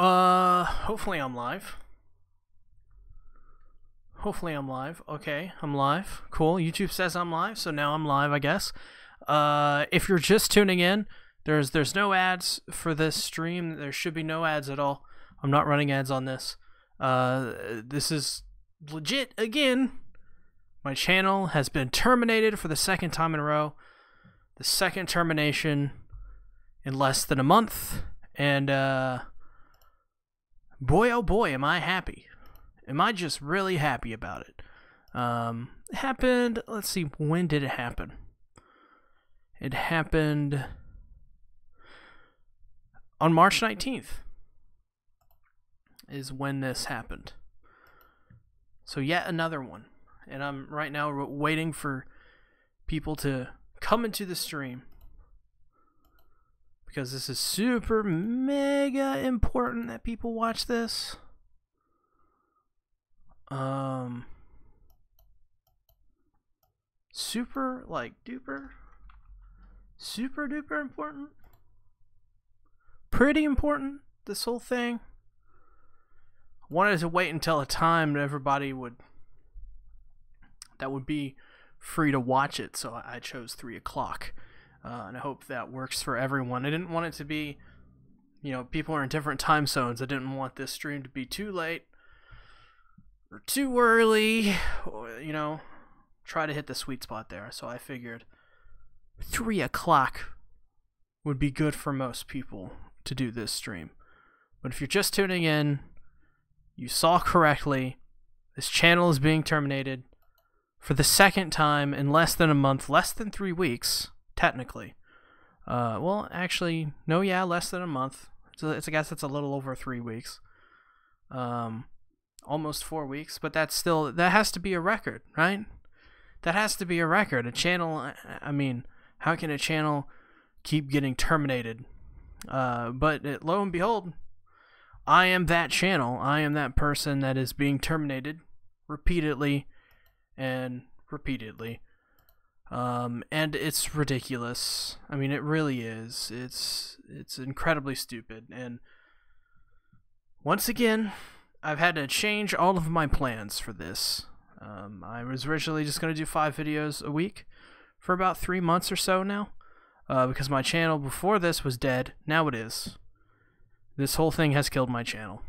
Hopefully I'm live. Hopefully I'm live. Okay, I'm live. Cool. YouTube says I'm live, so now I'm live, I guess. If you're just tuning in, there's no ads for this stream. There should be no ads at all. I'm not running ads on this. This is legit again. My channel has been terminated for the second time in a row. The second termination in less than a month. And boy, oh boy, am I happy. Am I just really happy about it? It happened, let's see, when did it happen? It happened on March 19th is when this happened. So yet another one. And I'm right now waiting for people to come into the stream, because this is super mega important that people watch this. Super like duper, super duper important, pretty important, this whole thing. I wanted to wait until a time that everybody would be free to watch it, so I chose 3 o'clock. And I hope that works for everyone. I didn't want it to be, people are in different time zones. I didn't want this stream to be too late or too early, or, try to hit the sweet spot there. So I figured 3 o'clock would be good for most people to do this stream. But if you're just tuning in, you saw correctly, this channel is being terminated for the second time in less than a month, less than 3 weeks. Technically, well, actually, no, yeah, less than a month. I guess it's a little over 3 weeks, almost 4 weeks. But that has to be a record, right? That has to be a record. A channel. I mean, how can a channel keep getting terminated? But lo and behold, I am that channel. I am that person that is being terminated repeatedly and repeatedly. And it's ridiculous. I mean, it really is. It's incredibly stupid. And once again, I've had to change all of my plans for this. I was originally just going to do 5 videos a week for about 3 months or so now, because my channel before this was dead. Now it is. This whole thing has killed my channel.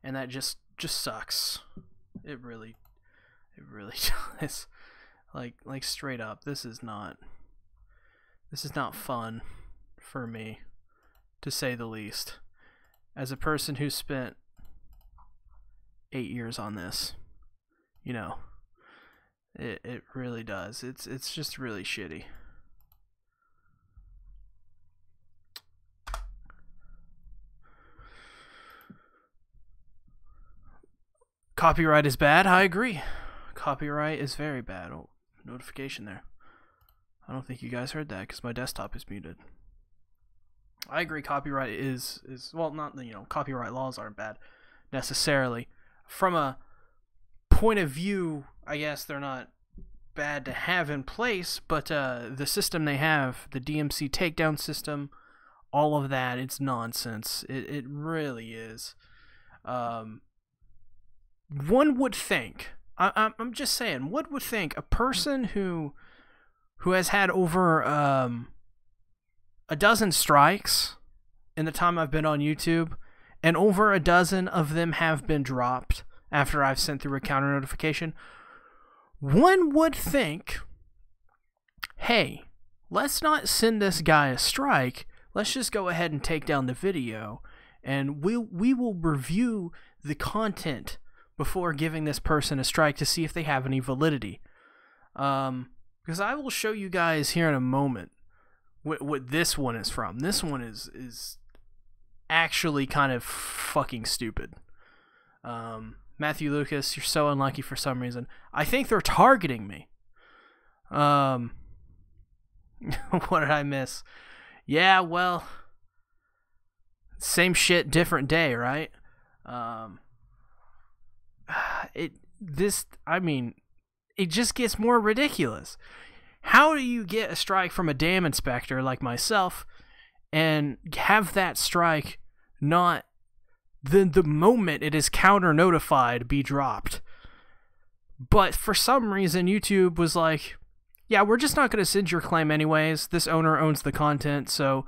And that just sucks. It really does. Like straight up, this is not fun for me, to say the least. As a person who spent 8 years on this, it really does. It's just really shitty. Copyright is bad. I agree. Copyright is very bad. Oh, notification there. I don't think you guys heard that because my desktop is muted. I agree. Copyright is well, not, copyright laws aren't bad necessarily. From a point of view, I guess they're not bad to have in place, but the system they have, the DMC takedown system, all of that, it's nonsense. It really is. One would think, I'm just saying, one would think a person who has had over a dozen strikes in the time I've been on YouTube, and over a dozen of them have been dropped after I've sent through a counter notification, one would think, hey, let's not send this guy a strike. Let's just go ahead and take down the video, and we will review the content before giving this person a strike to see if they have any validity. Because I will show you guys here in a moment what this one is from. This one is actually kind of fucking stupid. Matthew Lucas, you're so unlucky for some reason. I think they're targeting me. What did I miss? Yeah, well, same shit, different day, right? It just gets more ridiculous. How do you get a strike from a dam inspector like myself and have that strike not the moment it is counter notified be dropped. But for some reason, YouTube was like, yeah, we're just not going to send your claim anyways. This owner owns the content, so,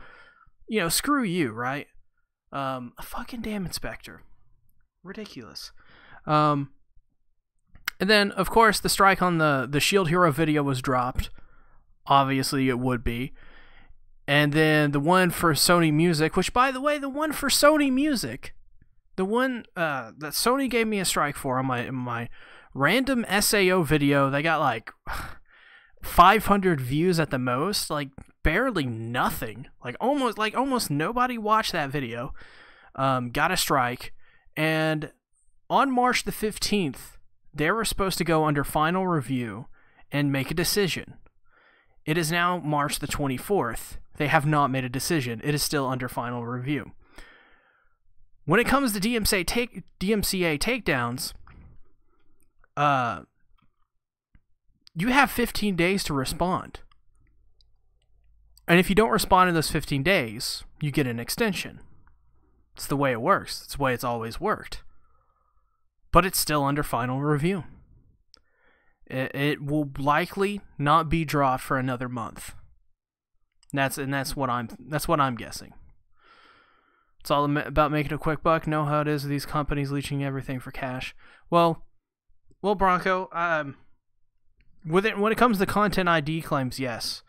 you know, screw you, right? A fucking damn inspector. Ridiculous. And then, of course, the strike on the Shield Hero video was dropped. Obviously, it would be. And then the one for Sony Music, which, by the way, the one for Sony Music, the one that Sony gave me a strike for on my random SAO video, they got like 500 views at the most, like barely nothing. Like almost nobody watched that video. Got a strike, and on March the 15th, they were supposed to go under final review and make a decision. It is now March the 24th. They have not made a decision. It is still under final review. When it comes to DMCA takedowns, you have 15 days to respond. And if you don't respond in those 15 days, you get an extension. It's the way it works. It's the way it's always worked. But it's still under final review. It will likely not be dropped for another month. That's what I'm guessing. It's all about making a quick buck. Know how it is with these companies leeching everything for cash. Well, Bronco. When it comes to content ID claims, yes.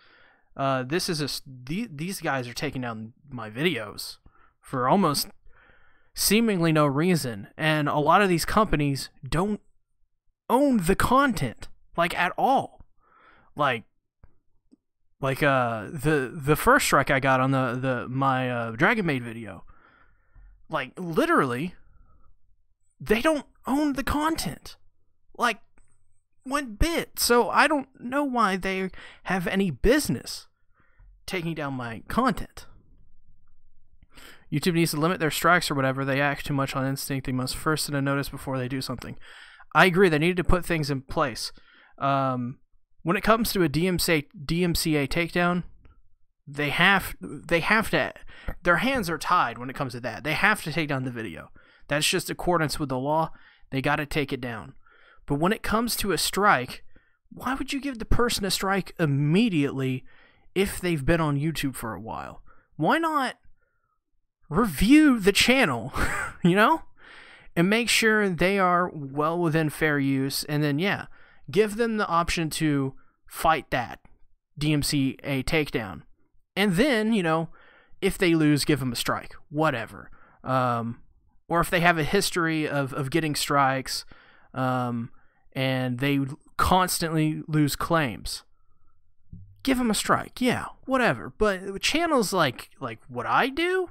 These guys are taking down my videos for almost seemingly no reason, and a lot of these companies don't own the content, like, at all. Like the first strike I got on my Dragon Maid video, like, literally, they don't own the content, like, one bit. So I don't know why they have any business taking down my content. YouTube needs to limit their strikes or whatever. They act too much on instinct. They must first send a notice before they do something. I agree. They needed to put things in place. When it comes to a DMCA takedown, they have to. Their hands are tied when it comes to that. They have to take down the video. That's just accordance with the law. They got to take it down. But when it comes to a strike, why would you give the person a strike immediately if they've been on YouTube for a while? Why not review the channel, you know, and make sure they are well within fair use, and then, yeah, give them the option to fight that DMCA takedown. And then, you know, if they lose, give them a strike, whatever. Or if they have a history of getting strikes, and they constantly lose claims, give them a strike, yeah, whatever. But channels like what I do,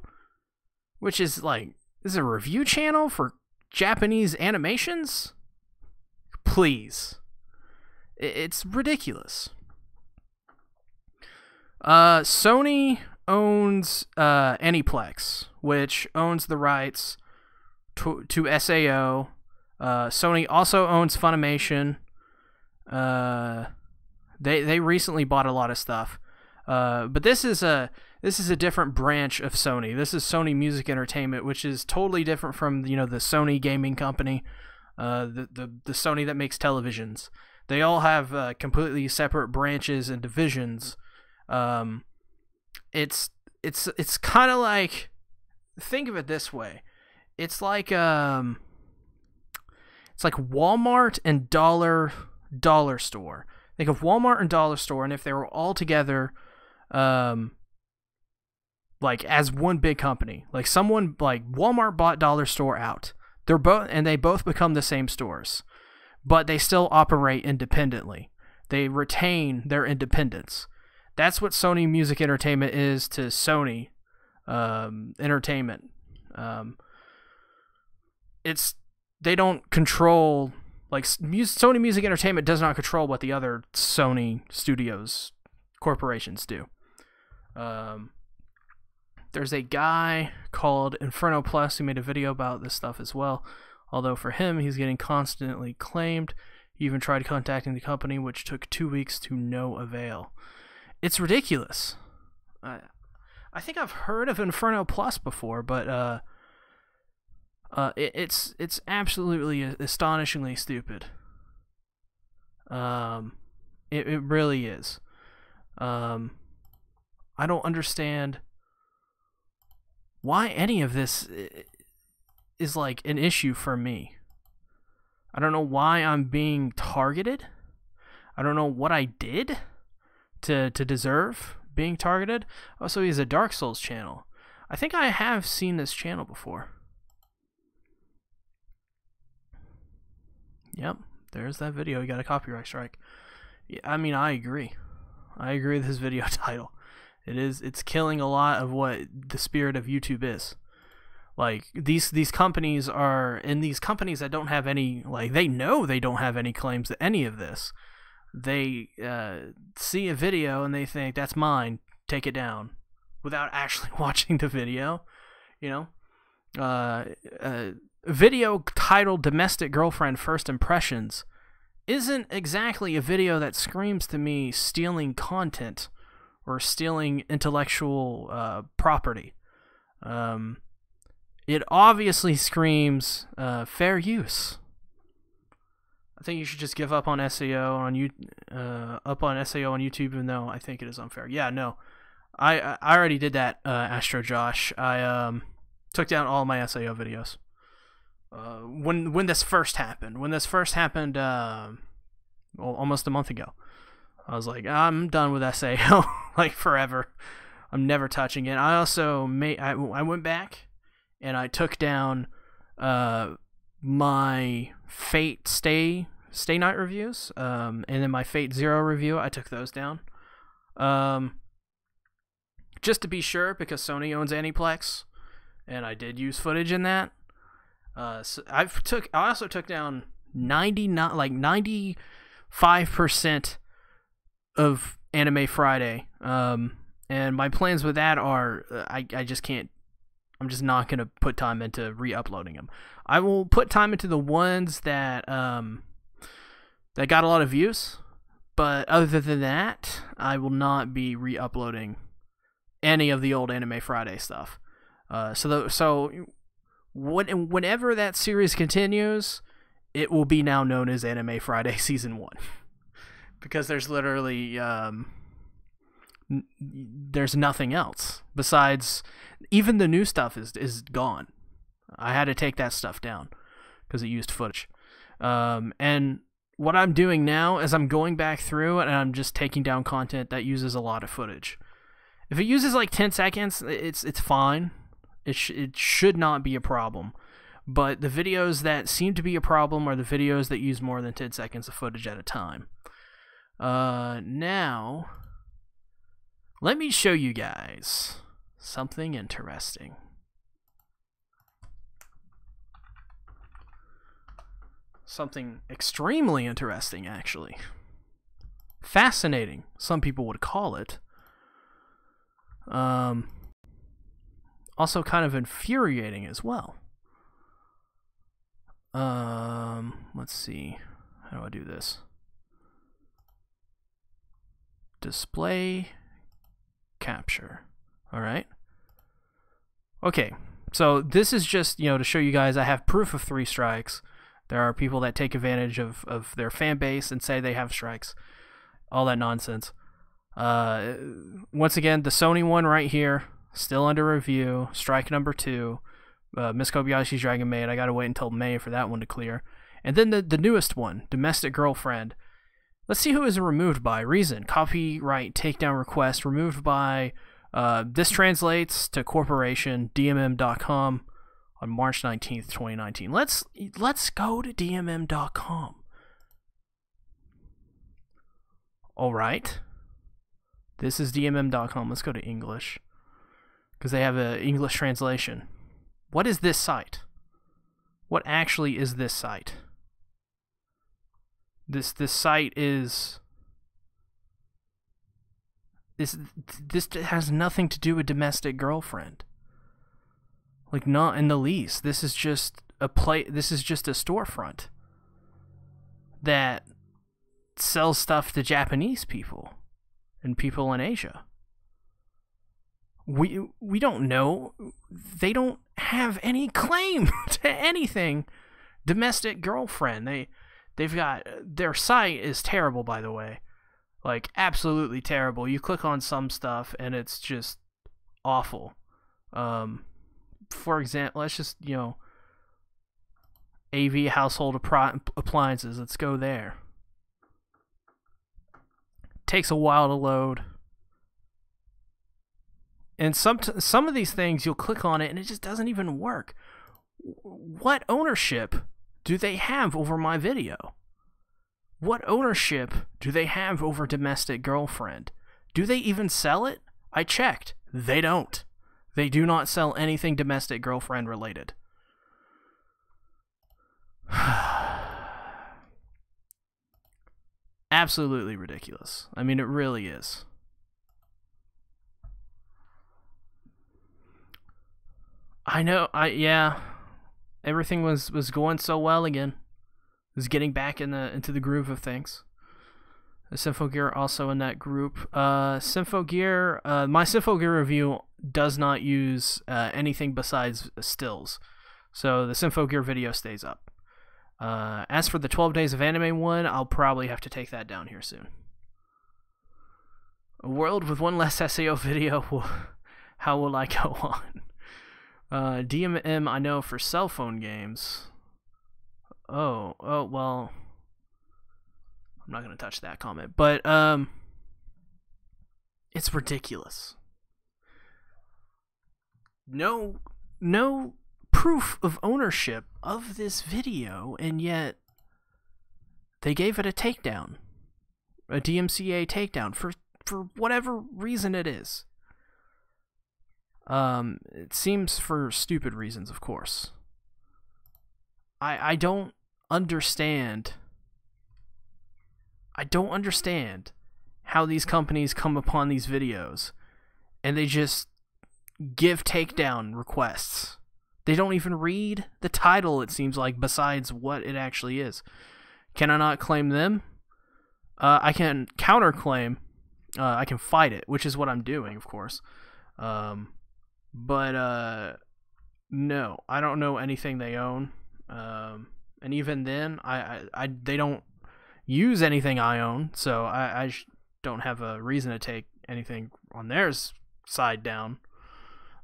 which is like, this is a review channel for Japanese animations, please. It's ridiculous. Sony owns Aniplex, which owns the rights to SAO. Sony also owns Funimation. They recently bought a lot of stuff. But this is a different branch of Sony. This is Sony Music Entertainment, which is totally different from, you know, the Sony gaming company, the Sony that makes televisions. They all have completely separate branches and divisions. It's kind of like, think of it this way. It's like Walmart and dollar store. Think of Walmart and dollar store, and if they were all together, like as one big company, like someone like Walmart bought dollar store out. They both become the same stores, but they still operate independently. They retain their independence. That's what Sony Music Entertainment is to Sony Entertainment. They don't control, like, Sony Music Entertainment does not control what the other Sony Studios corporations do. There's a guy called Inferno Plus who made a video about this stuff as well. Although for him, he's getting constantly claimed. He even tried contacting the company, which took 2 weeks to no avail. It's ridiculous. I think I've heard of Inferno Plus before, but It's absolutely astonishingly stupid. It really is. I don't understand why any of this is like an issue for me. I don't know why I'm being targeted. I don't know what I did to deserve being targeted. Also, he has a Dark Souls channel. I think I have seen this channel before. Yep, there's that video. He got a copyright strike. Yeah, I mean, I agree. I agree with his video title. It's killing a lot of what the spirit of YouTube is. Like, these companies are, and these companies that don't have any, like, they know they don't have any claims to any of this. They see a video and they think, that's mine, take it down, without actually watching the video, you know? A video titled Domestic Girlfriend First Impressions isn't exactly a video that screams to me stealing content or stealing intellectual property. It obviously screams fair use. I think you should just give up on SEO on SEO on YouTube, even though I think it is unfair. Yeah, no, I already did that, Astro Josh. I took down all my SEO videos when this first happened. Almost a month ago. I was like, I'm done with SEO, like forever. I'm never touching it. I also I went back and I took down my Fate Stay Night reviews, and then my Fate Zero review. I took those down, just to be sure, because Sony owns Aniplex, and I did use footage in that. So I also took down 95% of Anime Friday, and my plans with that are I just can't. I'm just not going to put time into re-uploading them. I will put time into the ones that that got a lot of views, but other than that, I will not be re-uploading any of the old Anime Friday stuff. Whenever that series continues, it will be now known as Anime Friday Season 1. Because there's literally there's nothing else besides, even the new stuff is gone. I had to take that stuff down because it used footage. And what I'm doing now is I'm going back through and I'm just taking down content that uses a lot of footage. If it uses like 10 seconds, it's fine. It should not be a problem. But the videos that seem to be a problem are the videos that use more than 10 seconds of footage at a time. Now, let me show you guys something interesting. Something extremely interesting, actually. Fascinating, some people would call it. Also kind of infuriating as well. Let's see. How do I do this? Display capture. All right. Okay. So this is just, to show you guys I have proof of 3 strikes. There are people that take advantage of their fan base and say they have strikes. All that nonsense. Once again, the Sony one right here, still under review. Strike number 2. Miss Kobayashi's Dragon Maid. I gotta wait until May for that one to clear. And then the newest one, Domestic Girlfriend. Let's see who is removed by. Reason: copyright takedown request removed by. This translates to corporation DMM.com on March 19th, 2019. Let's go to DMM.com. All right. This is DMM.com. Let's go to English because they have an English translation. What is this site? What actually is this site? This site is this has nothing to do with Domestic Girlfriend. Like, not in the least. This is just a storefront that sells stuff to Japanese people and people in Asia. We don't know. They don't have any claim to anything. Domestic girlfriend. They've got, their site is terrible, by the way. Like, absolutely terrible. You click on some stuff and it's just awful. For example, let's just, AV household appliances. Let's go there. Takes a while to load. And some of these things, you'll click on it and it just doesn't even work. What ownership do they have over my video? What ownership do they have over Domestic Girlfriend? Do they even sell it? I checked. They don't. They do not sell anything Domestic Girlfriend related. Absolutely ridiculous. I mean, it really is. I know, yeah. Everything was going so well again. Was getting back into the groove of things. Symphogear also in that group. Symphogear, my Symphogear review does not use anything besides stills. So the Symphogear video stays up. As for the 12 Days of Anime one, I'll probably have to take that down here soon. A world with one less SEO video, how will I go on? DMM, I know for cell phone games. Oh, well, I'm not going to touch that comment, but it's ridiculous. No proof of ownership of this video, and yet they gave it a takedown. A DMCA takedown for whatever reason it is. It seems for stupid reasons, of course. I don't understand. I don't understand how these companies come upon these videos and they just give takedown requests. They don't even read the title, it seems like, besides what it actually is. Can I not claim them? I can counterclaim. I can fight it, which is what I'm doing, of course. But no, I don't know anything they own. And even then, they don't use anything I own, so I don't have a reason to take anything on their side down.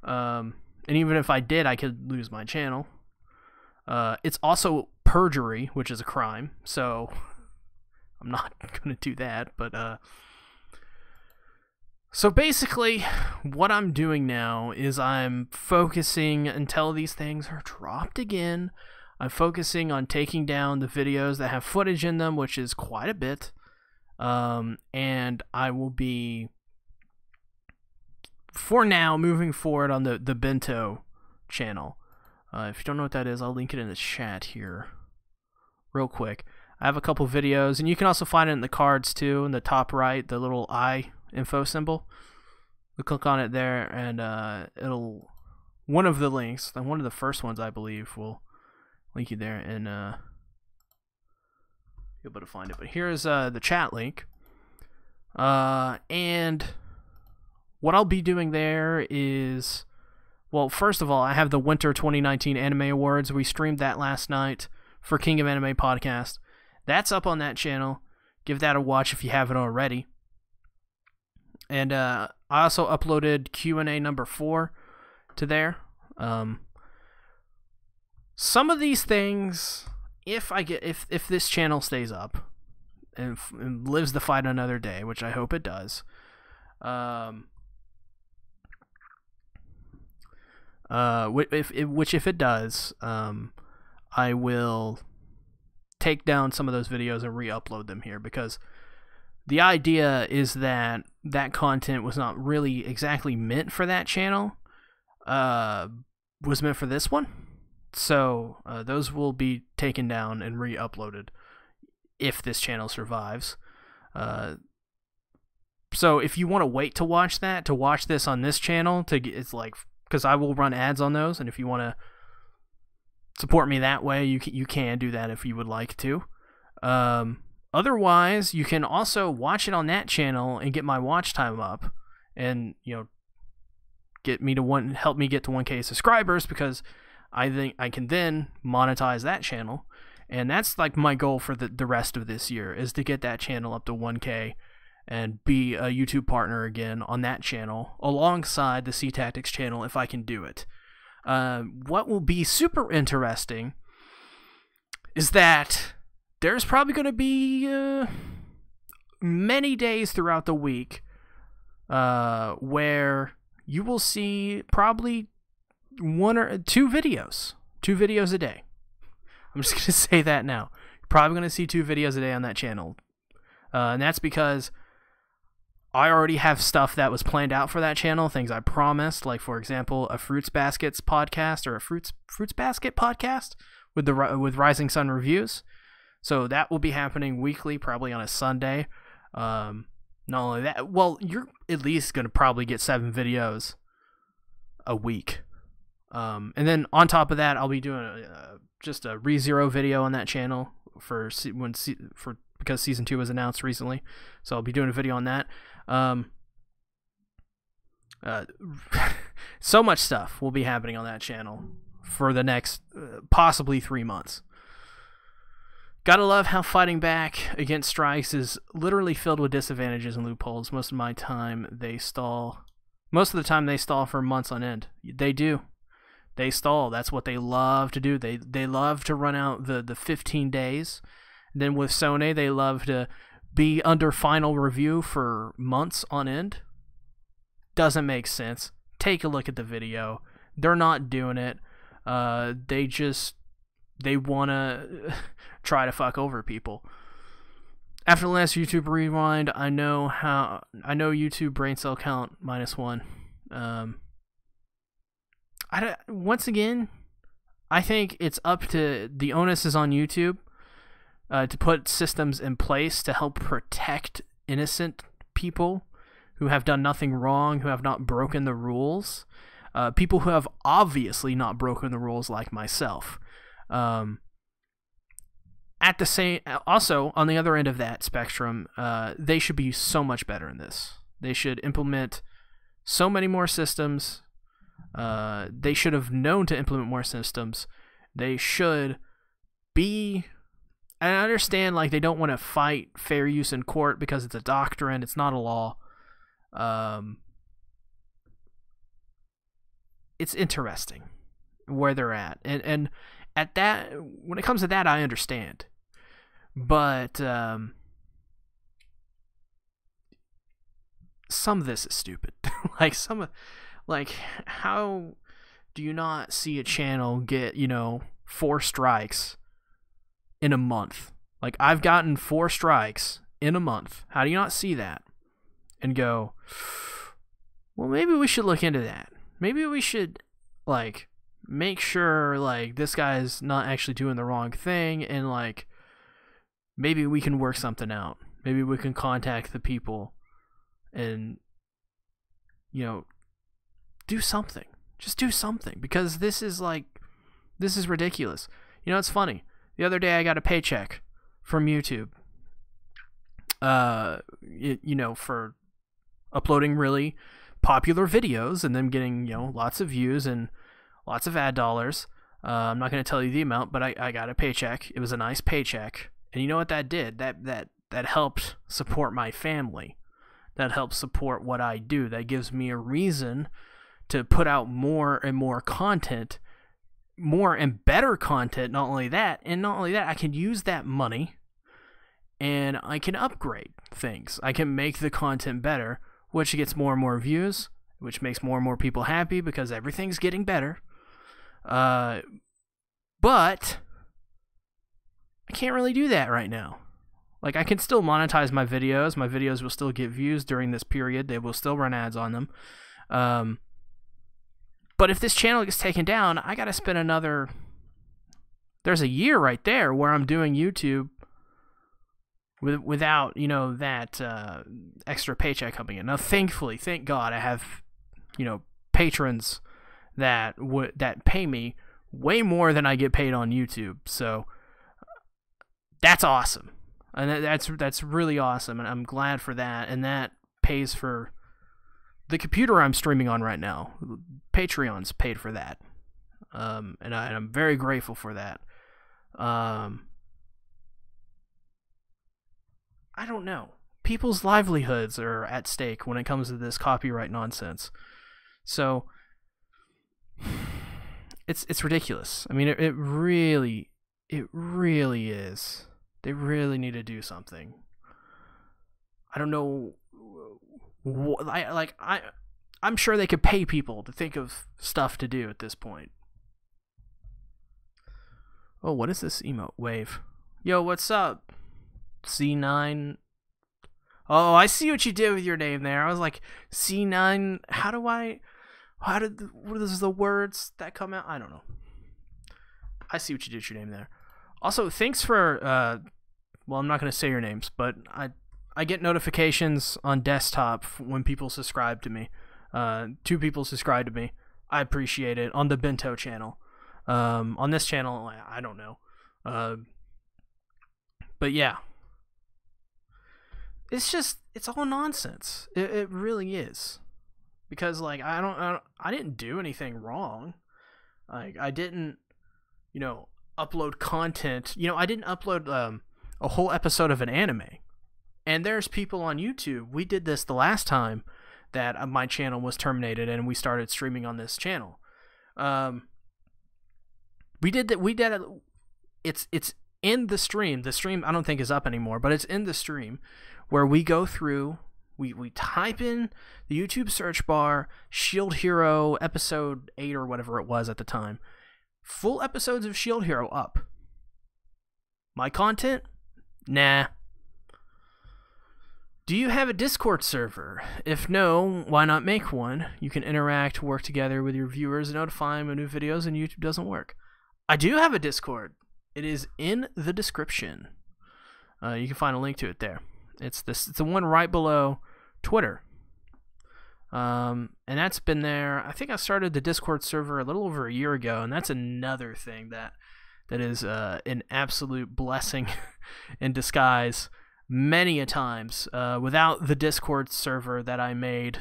And even if I did, I could lose my channel. It's also perjury, which is a crime, so I'm not going to do that, but so basically, what I'm doing now is I'm focusing until these things are dropped again. I'm focusing on taking down the videos that have footage in them, which is quite a bit. And I will be, for now, moving forward on the Bento channel. If you don't know what that is, I'll link it in the chat here real quick. I have a couple videos, and you can also find it in the cards too, in the top right, the little eye info symbol. You click on it there, and it'll, one of the links, one of the first ones I believe, will link you there, and you'll be able to find it. But here's the chat link, and what I'll be doing there is, well, first of all, I have the Winter 2019 Anime Awards. We streamed that last night for King of Anime Podcast. That's up on that channel. Give that a watch if you haven't already. And I also uploaded Q&A number 4 to there. Some of these things, if this channel stays up and lives the fight another day, which I hope it does, if it does, I will take down some of those videos and re-upload them here, because the idea is that that content was not really exactly meant for that channel, was meant for this one. So those will be taken down and re-uploaded if this channel survives. So if you want to wait to watch that, to watch this on this channel, it's like, because I will run ads on those, and if you want to support me that way, you can do that if you would like to. Otherwise, you can also watch it on that channel and get my watch time up, and help me get to 1K subscribers, because I think I can then monetize that channel. And that's like my goal for the rest of this year, is to get that channel up to 1K and be a YouTube partner again on that channel alongside the C Tactics channel if I can do it. What will be super interesting is that there's probably going to be many days throughout the week where you will see probably 1 or 2 videos. 2 videos a day. I'm just going to say that now. You're probably going to see 2 videos a day on that channel. And that's because I already have stuff that was planned out for that channel, things I promised, like, for example, a Fruits Baskets podcast, or a Fruits Basket podcast with Rising Sun Reviews. So that will be happening weekly, probably on a Sunday. Not only that, well, you're at least going to probably get 7 videos a week. And then on top of that, I'll be doing just a ReZero video on that channel because season 2 was announced recently. So I'll be doing a video on that. So much stuff will be happening on that channel for the next possibly 3 months. Gotta love how fighting back against strikes is literally filled with disadvantages and loopholes. Most of the time they stall for months on end. They do. They stall. That's what they love to do. They love to run out the 15 days. And then with Sony, they love to be under final review for months on end. Doesn't make sense. Take a look at the video. They're not doing it. They want to try to fuck over people. After the last YouTube rewind, I know YouTube brain cell count -1. Once again, I think it's up to the onus is on YouTube to put systems in place to help protect innocent people who have done nothing wrong, who have not broken the rules, people who have obviously not broken the rules, like myself. Also, on the other end of that spectrum, they should be so much better in this. They should implement so many more systems. They should have known to implement more systems. They should be... And I understand, like, they don't want to fight fair use in court because it's a doctrine, it's not a law. It's interesting where they're at. And at that, when it comes to that, I understand. But some of this is stupid. How do you not see a channel get, 4 strikes in a month? Like, I've gotten 4 strikes in a month. How do you not see that and go, well, maybe we should look into that. Maybe we should, make sure, this guy's not actually doing the wrong thing, and, maybe we can work something out. Maybe we can contact the people and, do something. Just do something, because this is ridiculous. It's funny. The other day I got a paycheck from YouTube, for uploading really popular videos and them getting, lots of views and lots of ad dollars. I'm not going to tell you the amount, but I got a paycheck. It was a nice paycheck. And you know what that did? That helped support my family. That helps support what I do. That gives me a reason to put out more and more content, more and better content. Not only that, I can use that money and I can upgrade things. I can make the content better, which gets more and more views, which makes more and more people happy because everything's getting better. But I can't really do that right now. I can still monetize my videos. My videos will still get views during this period. They will still run ads on them. But if this channel gets taken down, I got to spend another... There's a year right there where I'm doing YouTube without, that extra paycheck coming in. Now, thankfully, thank God, I have, patrons that pay me way more than I get paid on YouTube. So that's awesome. And that's really awesome, and I'm glad for that. And that pays for the computer I'm streaming on right now, Patreon's paid for that. And I'm very grateful for that. I don't know. People's livelihoods are at stake when it comes to this copyright nonsense. So it's ridiculous. I mean, it really is. They really need to do something. I don't know. I'm sure they could pay people to think of stuff to do at this point. Oh, what is this emote? Wave. Yo, what's up? C9. Oh, I see what you did with your name there. I was like, C9. What is the words that come out? I don't know. I see what you did with your name there. Also, thanks for, well, I'm not going to say your names, but I get notifications on desktop when people subscribe to me. 2 people subscribe to me. I appreciate it. On the Bento channel. On this channel, I don't know. But yeah. It's all nonsense. It really is. Because, like, I didn't do anything wrong. Like, I didn't, upload content. I didn't upload a whole episode of an anime. And there's people on YouTube. We did this the last time that my channel was terminated and we started streaming on this channel. We did that. It's in the stream. The stream I don't think is up anymore, but it's in the stream where we go through. We type in the YouTube search bar Shield Hero episode 8 or whatever it was at the time. Full episodes of Shield Hero up. My content? Nah. Do you have a Discord server? If no, why not make one? You can interact, work together with your viewers, and notify them of new videos, and YouTube doesn't work. I do have a Discord. It is in the description. You can find a link to it there. It's the one right below Twitter. And that's been there. I think I started the Discord server a little over a year ago, and that's another thing that is an absolute blessing in disguise. Many a times, without the Discord server that I made a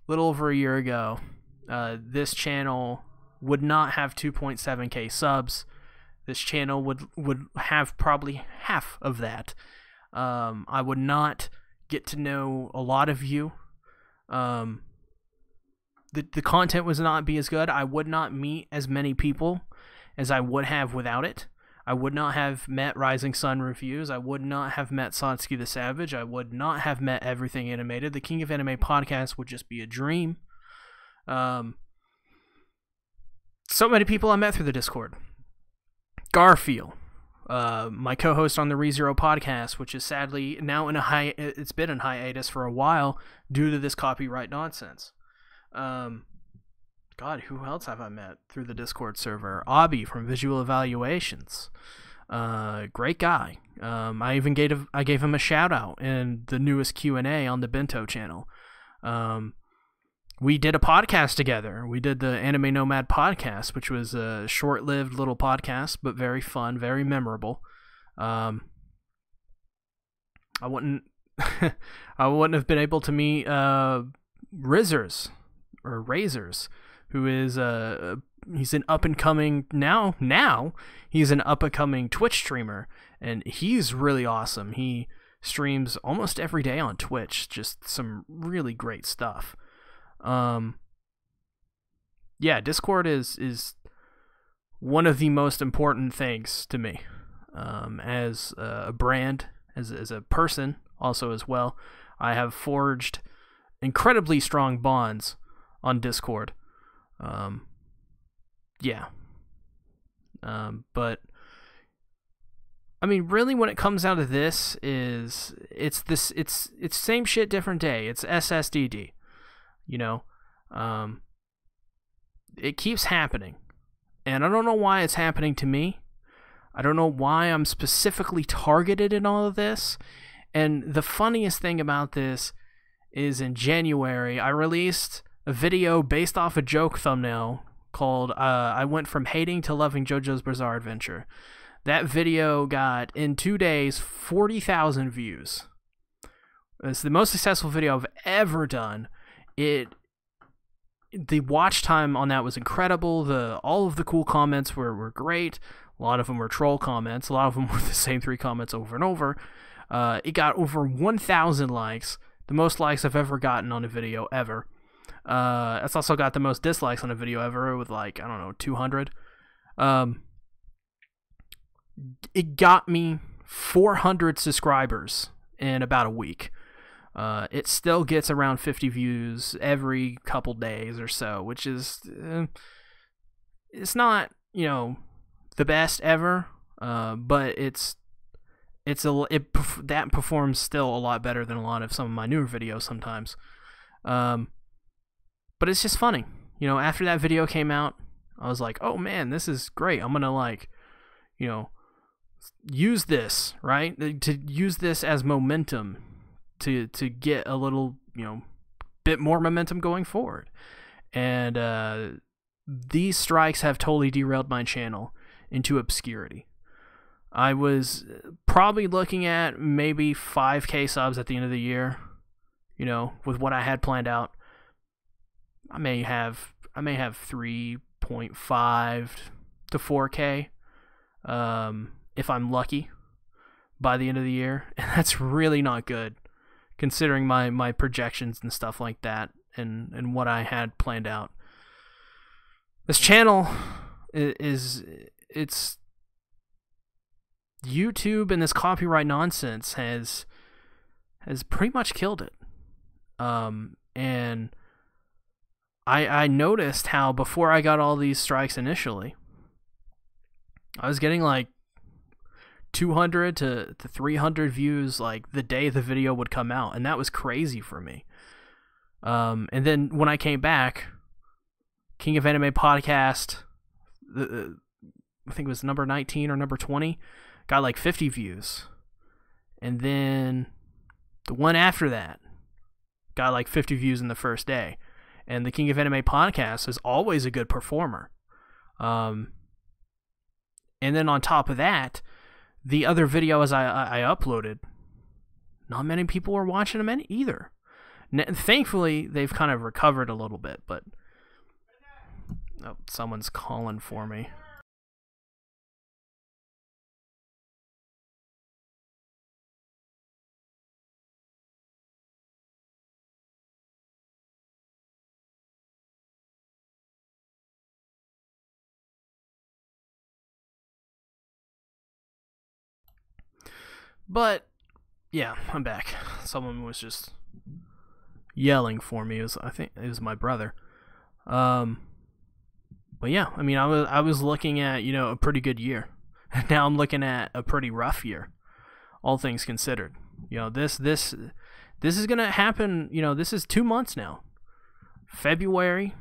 little over a year ago, this channel would not have 2.7k subs. This channel would have probably half of that. I would not get to know a lot of you. The content would not be as good. I would not meet as many people as I would have without it. I would not have met Rising Sun Reviews. I would not have met Satsuki the Savage. I would not have met Everything Animated. The King of Anime podcast would just be a dream. So many people I met through the Discord. Garfield, my co-host on the ReZero podcast, which is sadly now it's been in hiatus for a while due to this copyright nonsense. God, who else have I met through the Discord server? Abby from Visual Evaluations. Great guy. I gave him a shout out in the newest Q&A on the Bento channel. We did a podcast together. We did the Anime Nomad podcast, which was a short-lived little podcast, but very fun, very memorable. I wouldn't have been able to meet Razors, who is he's an up-and-coming now he's an up-and-coming Twitch streamer, and he's really awesome. He streams almost every day on Twitch, just some really great stuff. Yeah, Discord is one of the most important things to me, as a brand, as a person also as well. I have forged incredibly strong bonds on Discord. Yeah. But I mean, really, when it comes down to this, it's same shit, different day. It's SSDD, it keeps happening, and I don't know why it's happening to me. I don't know why I'm specifically targeted in all of this. And the funniest thing about this is in January, I released a video based off a joke thumbnail called I Went From Hating to Loving JoJo's Bizarre Adventure. That video got, in 2 days, 40,000 views. It's the most successful video I've ever done, the watch time on that was incredible. All of the cool comments were great. A lot of them were troll comments. A lot of them were the same 3 comments over and over. It got over 1,000 likes, the most likes I've ever gotten on a video ever. It's also got the most dislikes on a video ever with, like, I don't know, 200. It got me 400 subscribers in about a week. It still gets around 50 views every couple days or so, which is, it's not, you know, the best ever, but that performs still a lot better than a lot of some of my newer videos sometimes. But it's just funny, you know. After that video came out, I was like, oh man, this is great. I'm gonna, like, you know, use this, right? To use this as momentum to get a little, you know, bit more momentum going forward. And these strikes have totally derailed my channel into obscurity. I was probably looking at maybe 5K subs at the end of the year, you know, with what I had planned out. I may have 3.5 to 4K if I'm lucky by the end of the year, and that's really not good considering my projections and stuff like that, and what I had planned out. This channel it's YouTube, and this copyright nonsense has pretty much killed it. And I noticed how before I got all these strikes initially, I was getting like 200 to 300 views like the day the video would come out, and that was crazy for me. And then when I came back, King of Anime podcast, I think it was number 19 or number 20, got like 50 views. And then the one after that got like 50 views in the first day. And the King of Anime podcast is always a good performer. And then on top of that, the other videos I uploaded, not many people were watching them either. Thankfully, they've kind of recovered a little bit, but... Oh, someone's calling for me. But yeah, I'm back. Someone was just yelling for me. I think it was my brother. But yeah, I mean, I was looking at, you know, a pretty good year. Now I'm looking at a pretty rough year, all things considered. You know, this is gonna happen. You know, this is 2 months now, February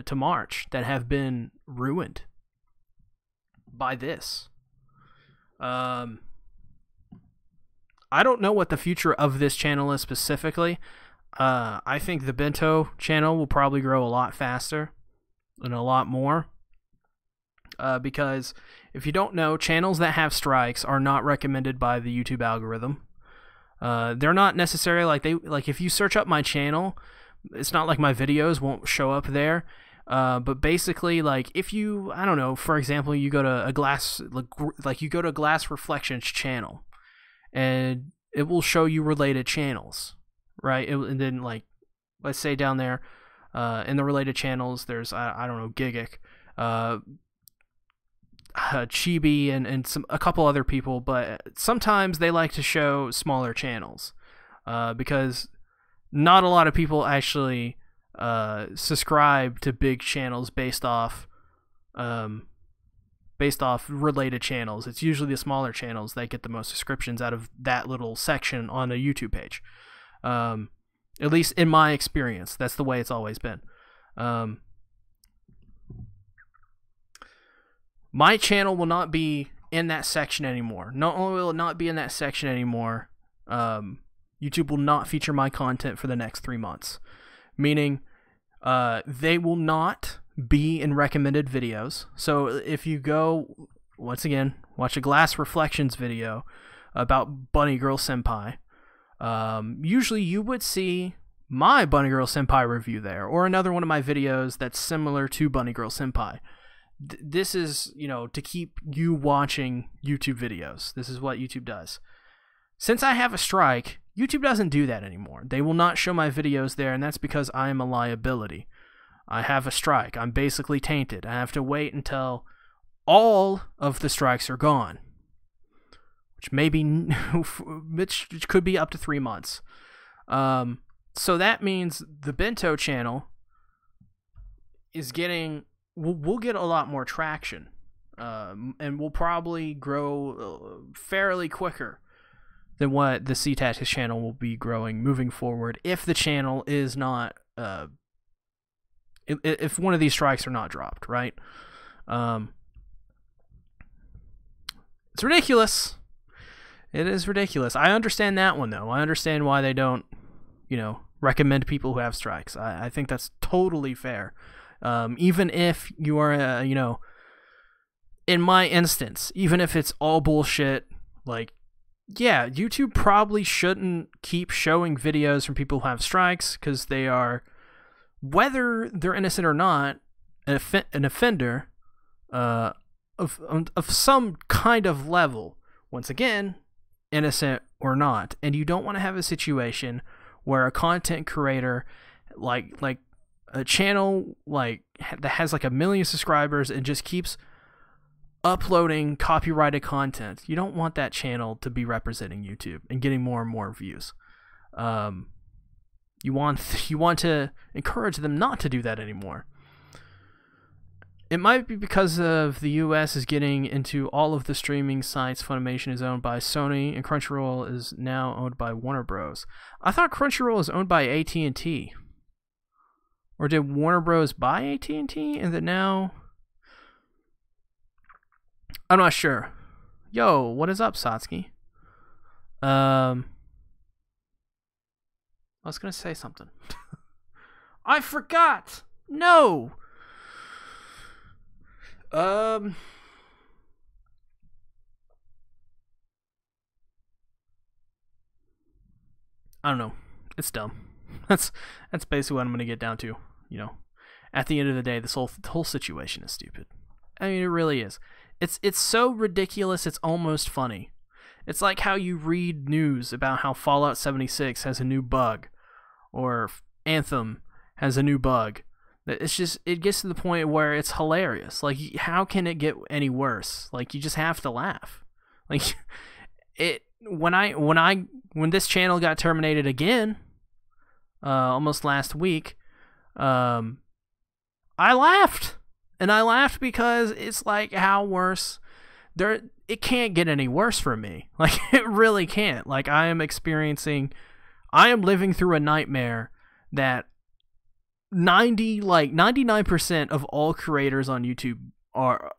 to March, that have been ruined by this. I don't know what the future of this channel is specifically. I think the Bento channel will probably grow a lot faster and a lot more. Because if you don't know, channels that have strikes are not recommended by the YouTube algorithm. They're not necessarily like if you search up my channel, it's not like my videos won't show up there. But basically, like, if you, I don't know, for example, you go to a glass, like you go to Glass Reflections channel, and it will show you related channels, right? And then, like, let's say down there, in the related channels, there's, I don't know, Gigic, Chibi, and a couple other people, but sometimes they like to show smaller channels, because not a lot of people actually subscribe to big channels based off related channels. It's usually the smaller channels that get the most subscriptions out of that little section on a YouTube page. At least in my experience, that's the way it's always been. My channel will not be in that section anymore. Not only will it not be in that section anymore, YouTube will not feature my content for the next 3 months. Meaning, they will not be in recommended videos. So if you go, once again, watch a Glass Reflections video about Bunny Girl Senpai, usually you would see my Bunny Girl Senpai review there, or another one of my videos that's similar to Bunny Girl Senpai. This is, to keep you watching YouTube videos. This is what YouTube does. Since I have a strike, YouTube doesn't do that anymore. They will not show my videos there, and that's because I am a liability. I have a strike. I'm basically tainted. I have to wait until all of the strikes are gone, which could be up to 3 months. So that means the Bento channel is getting... We'll get a lot more traction, and we'll probably grow fairly quicker than what the C Tactics channel will be growing moving forward if the channel is not... if one of these strikes are not dropped, right? It's ridiculous. It is ridiculous. I understand that one, though. I understand why they don't, recommend people who have strikes. I think that's totally fair. Even if you are, in my instance, even if it's all bullshit, yeah, YouTube probably shouldn't keep showing videos from people who have strikes, because they are, whether they're innocent or not, an offender of some kind of level. Once again, innocent or not. And you don't want to have a situation where a content creator, like a channel that has 1 million subscribers and just keeps uploading copyrighted content. You don't want that channel to be representing YouTube and getting more and more views. You want to encourage them not to do that anymore. It might be because of the US is getting into all of the streaming sites. Funimation is owned by Sony, and Crunchyroll is now owned by Warner Bros. I thought Crunchyroll is owned by AT&T. Or did Warner Bros. Buy AT&T and then now... I'm not sure. Yo, what is up, Satsuki? I was going to say something. I forgot! No! I don't know. It's dumb. That's basically what I'm going to get down to. At the end of the day, the whole situation is stupid. I mean, it really is. It's so ridiculous, it's almost funny. It's like how you read news about how Fallout 76 has a new bug, or Anthem has a new bug. It's just, it gets to the point where it's hilarious. How can it get any worse? You just have to laugh. When this channel got terminated again, almost last week, I laughed. And I laughed because it's how worse it can't get any worse for me. It really can't. I am living through a nightmare that 99% of all creators on YouTube are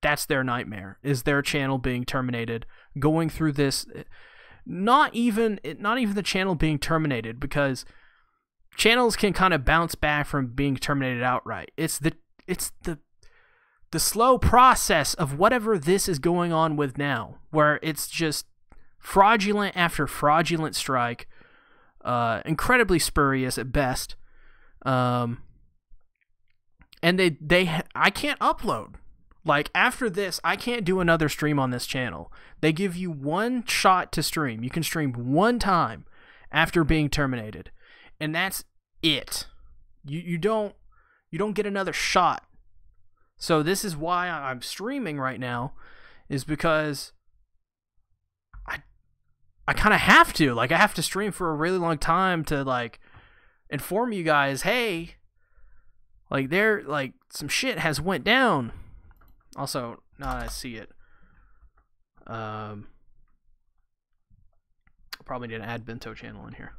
that's their nightmare, is their channel being terminated, going through this. Not even the channel being terminated, because channels can kind of bounce back from being terminated outright. It's the slow process of whatever this is going on with now, where it's just fraudulent after fraudulent strike, incredibly spurious at best, and I can't upload. After this, I can't do another stream on this channel. They give you one shot to stream. You can stream one time after being terminated, and that's it. You don't get another shot. So this is why I'm streaming right now, is because I kind of have to. I have to stream for a really long time to inform you guys, hey, some shit has went down. Also, now that I see it, I probably need to add Bento channel in here.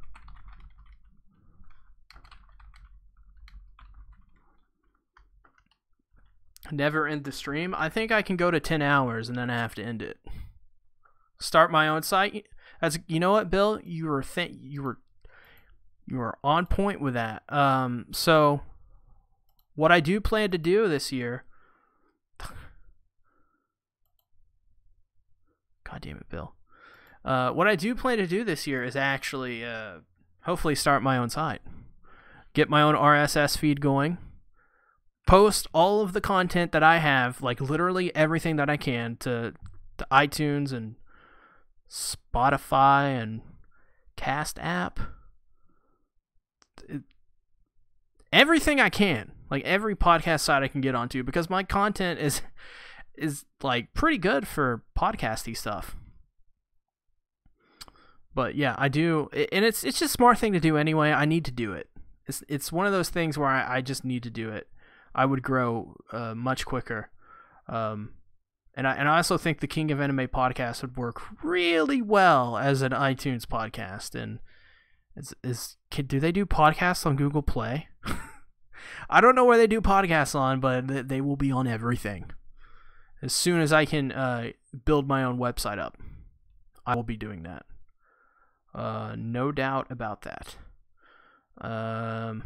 Never end the stream. I think I can go to 10 hours and then I have to end it. Start my own site. You know what, Bill? You were on point with that. So what I do plan to do this year. God damn it, Bill. What I do plan to do this year is actually hopefully start my own site. Get my own RSS feed going. Post all of the content that I have, like literally everything that I can, to iTunes and Spotify and Cast app. Everything I can. Like every podcast site I can get onto, because my content is like pretty good for podcasty stuff. But yeah, I do, and it's just a smart thing to do anyway. I need to do it. It's one of those things where I just need to do it. I would grow much quicker. And I also think the King of Anime podcast would work really well as an iTunes podcast. And do they do podcasts on Google Play? I don't know where they do podcasts on, but they will be on everything. As soon as I can build my own website up, I will be doing that. No doubt about that. Oh.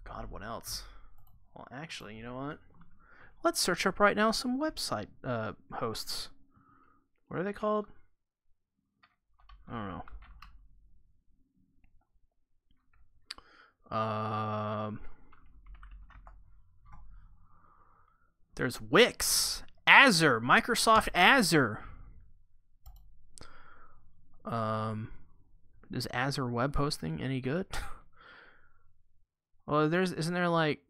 God, what else? Well, actually, you know what? Let's search up right now some website hosts. What are they called? I don't know. There's Wix, Azure, Microsoft Azure. Is Azure web hosting any good? Well, isn't there like,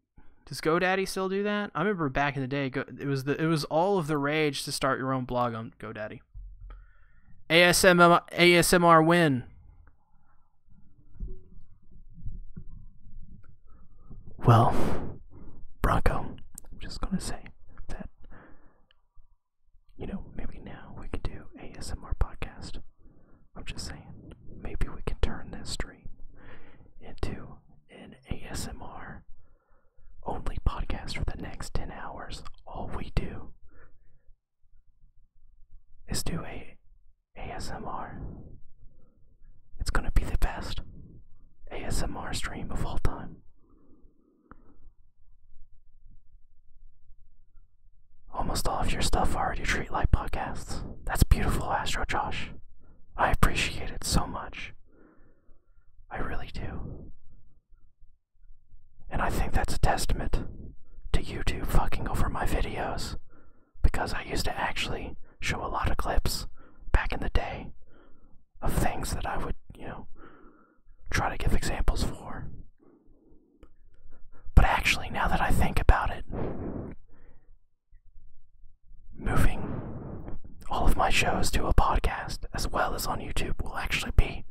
does GoDaddy still do that? I remember back in the day, it was all of the rage to start your own blog on GoDaddy. ASMR win. Well, Bronco, I'm just gonna say that, you know, maybe now we can do ASMR podcast. I'm just saying, maybe we can turn this stream into an ASMR only podcast for the next 10 hours. All we do is do ASMR. It's gonna be the best ASMR stream of all time. Almost all of your stuff already treat like podcasts. That's beautiful, Astro Josh. I appreciate it so much. I really do. And I think that's a testament to YouTube fucking over my videos, because I used to actually show a lot of clips back in the day of things that I would, you know, try to give examples for. But actually, now that I think about it, moving all of my shows to a podcast as well as on YouTube will actually be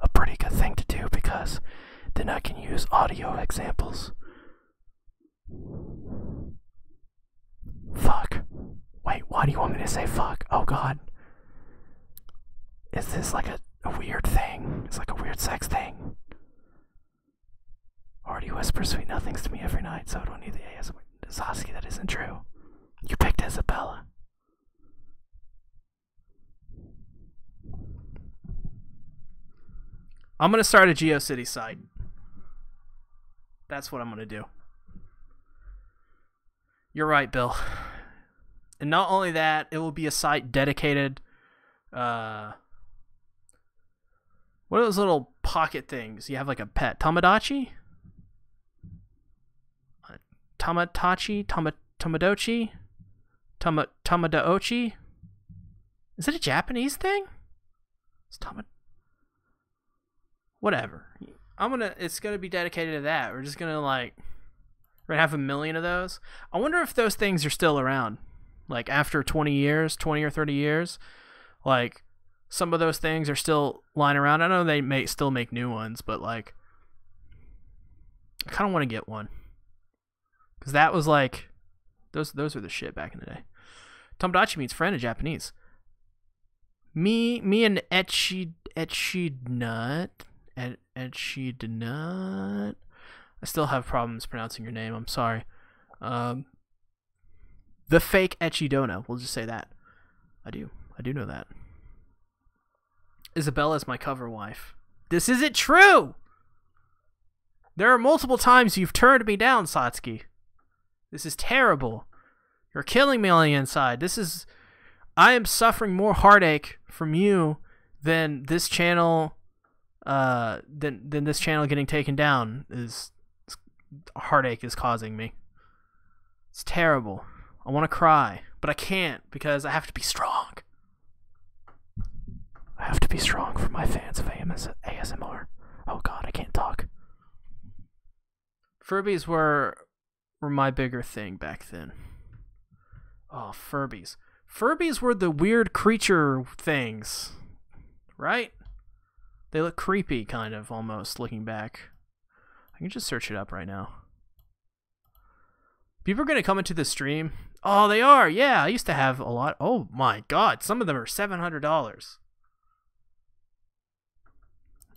a pretty good thing to do, because then I can use audio examples. Fuck. Wait, why do you want me to say fuck? Oh god. Is this like a weird thing? It's like a weird sex thing. Already whisper sweet nothings to me every night, so I don't need the ASMR. Sasuke, that isn't true. You picked Isabella. I'm going to start a GeoCity site. That's what I'm going to do. You're right, Bill. And not only that, it will be a site dedicated... what are those little pocket things? You have like a pet. Tamagotchi? Tamagotchi? Tamagotchi? Is it a Japanese thing? It's whatever. It's gonna be dedicated to that. We're just gonna we're gonna have 1 million of those. I wonder if those things are still around. Like after 20 or 30 years, like some of those things are still lying around. I know they may still make new ones, but like I kind of want to get one. Cause that was like, those were the shit back in the day. Tomodachi means friend in Japanese. Me and Echidnut. Echidnut. I still have problems pronouncing your name. I'm sorry. The fake Echidona. We'll just say that. I do know that. Isabella's my cover wife. This isn't true! There are multiple times you've turned me down, Satsuki. This is terrible. You're killing me on the inside. I am suffering more heartache from you than this channel than this channel getting taken down is heartache is causing me. It's terrible. I want to cry, but I can't because I have to be strong. I have to be strong for my fans of ASMR. Oh god, I can't talk. Furbies were my bigger thing back then. Oh, Furbies. Furbies were the weird creature things, right? They look creepy, kind of, almost, looking back. I can just search it up right now. People are going to come into the stream. Oh, they are. Yeah, I used to have a lot. Oh, my God. Some of them are $700.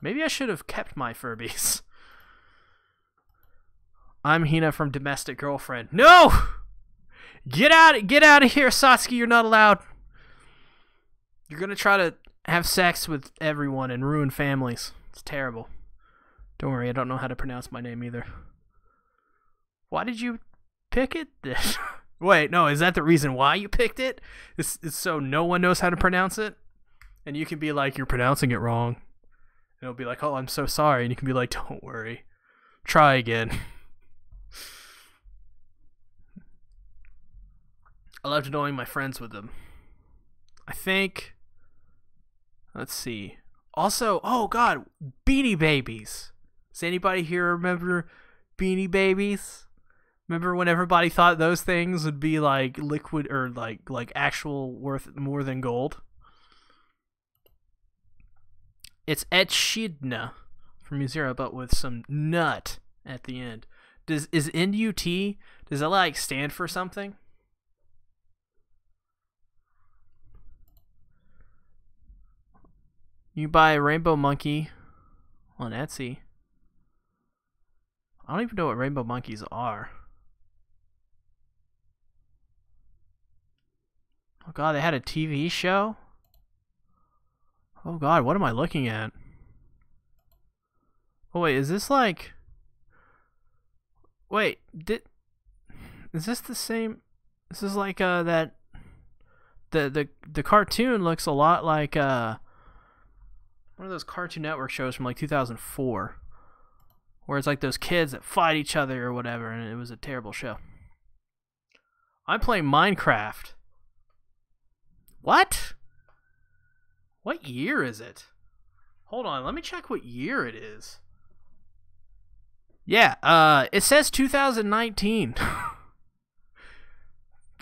Maybe I should have kept my Furbies. I'm Hina from Domestic Girlfriend. No! Get out of here, Satsuki. You're not allowed. You're going to try to have sex with everyone and ruin families. It's terrible. Don't worry, I don't know how to pronounce my name either. Why did you pick it? Wait, no, is that the reason why you picked it? It's so no one knows how to pronounce it? And you can be like, you're pronouncing it wrong. And it'll be like, oh, I'm so sorry. And you can be like, don't worry. Try again. I loved annoying my friends with them. I think... Let's see. Also, oh god, Beanie Babies. Does anybody here remember Beanie Babies? Remember when everybody thought those things would be like liquid or like actual worth more than gold? It's Echidna from Uzera, but with some nut at the end. Is NUT, does that like stand for something? You buy a rainbow monkey on Etsy. I don't even know what rainbow monkeys are. Oh god, they had a TV show? Oh god, what am I looking at? Oh wait, is this like... Wait, is this the same... This is like that... The cartoon looks a lot like one of those Cartoon Network shows from like 2004. Where it's like those kids that fight each other or whatever, and it was a terrible show. I'm playing Minecraft. What? What year is it? Hold on, let me check what year it is. Yeah, it says 2019.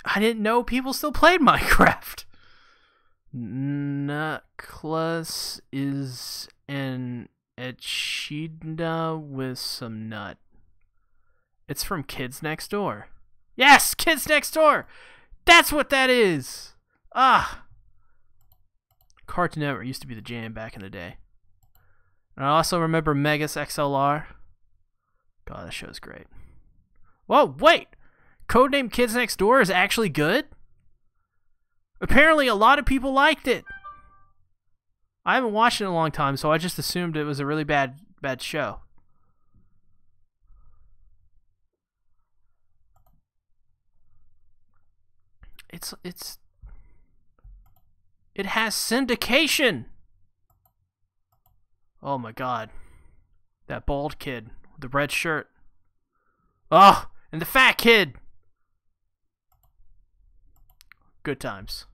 I didn't know people still played Minecraft. Necklace is an echidna with some nut. It's from Kids Next Door. Yes, Kids Next Door. That's what that is. Ah. Cartoon Network used to be the jam back in the day. And I also remember Megas XLR. God, that show's great. Whoa, wait. Codename Kids Next Door is actually good? Apparently a lot of people liked it. I haven't watched it in a long time, so I just assumed it was a really bad show. It has syndication. Oh my god. That bald kid with the red shirt. Oh, and the fat kid. Good times.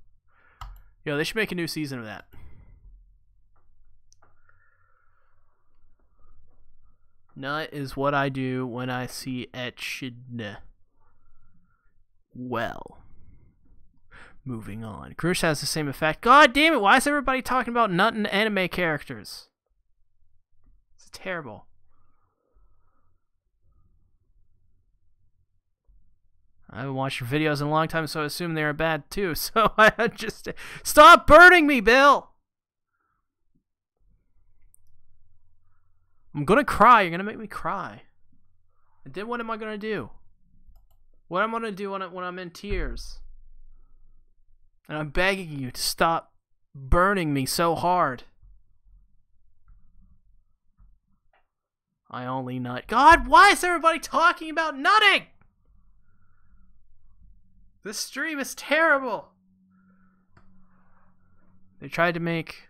Yo, they should make a new season of that. Nut is what I do when I see Echidna. Well. Moving on. Crush has the same effect. God damn it, why is everybody talking about nut and anime characters? It's terrible. I haven't watched your videos in a long time, so I assume they're bad too. So I just... Stop burning me, Bill! I'm gonna cry. You're gonna make me cry. And then what am I gonna do? What am I gonna do when I'm in tears? And I'm begging you to stop burning me so hard. I only nut. God, why is everybody talking about nutting? This stream is terrible. They tried to make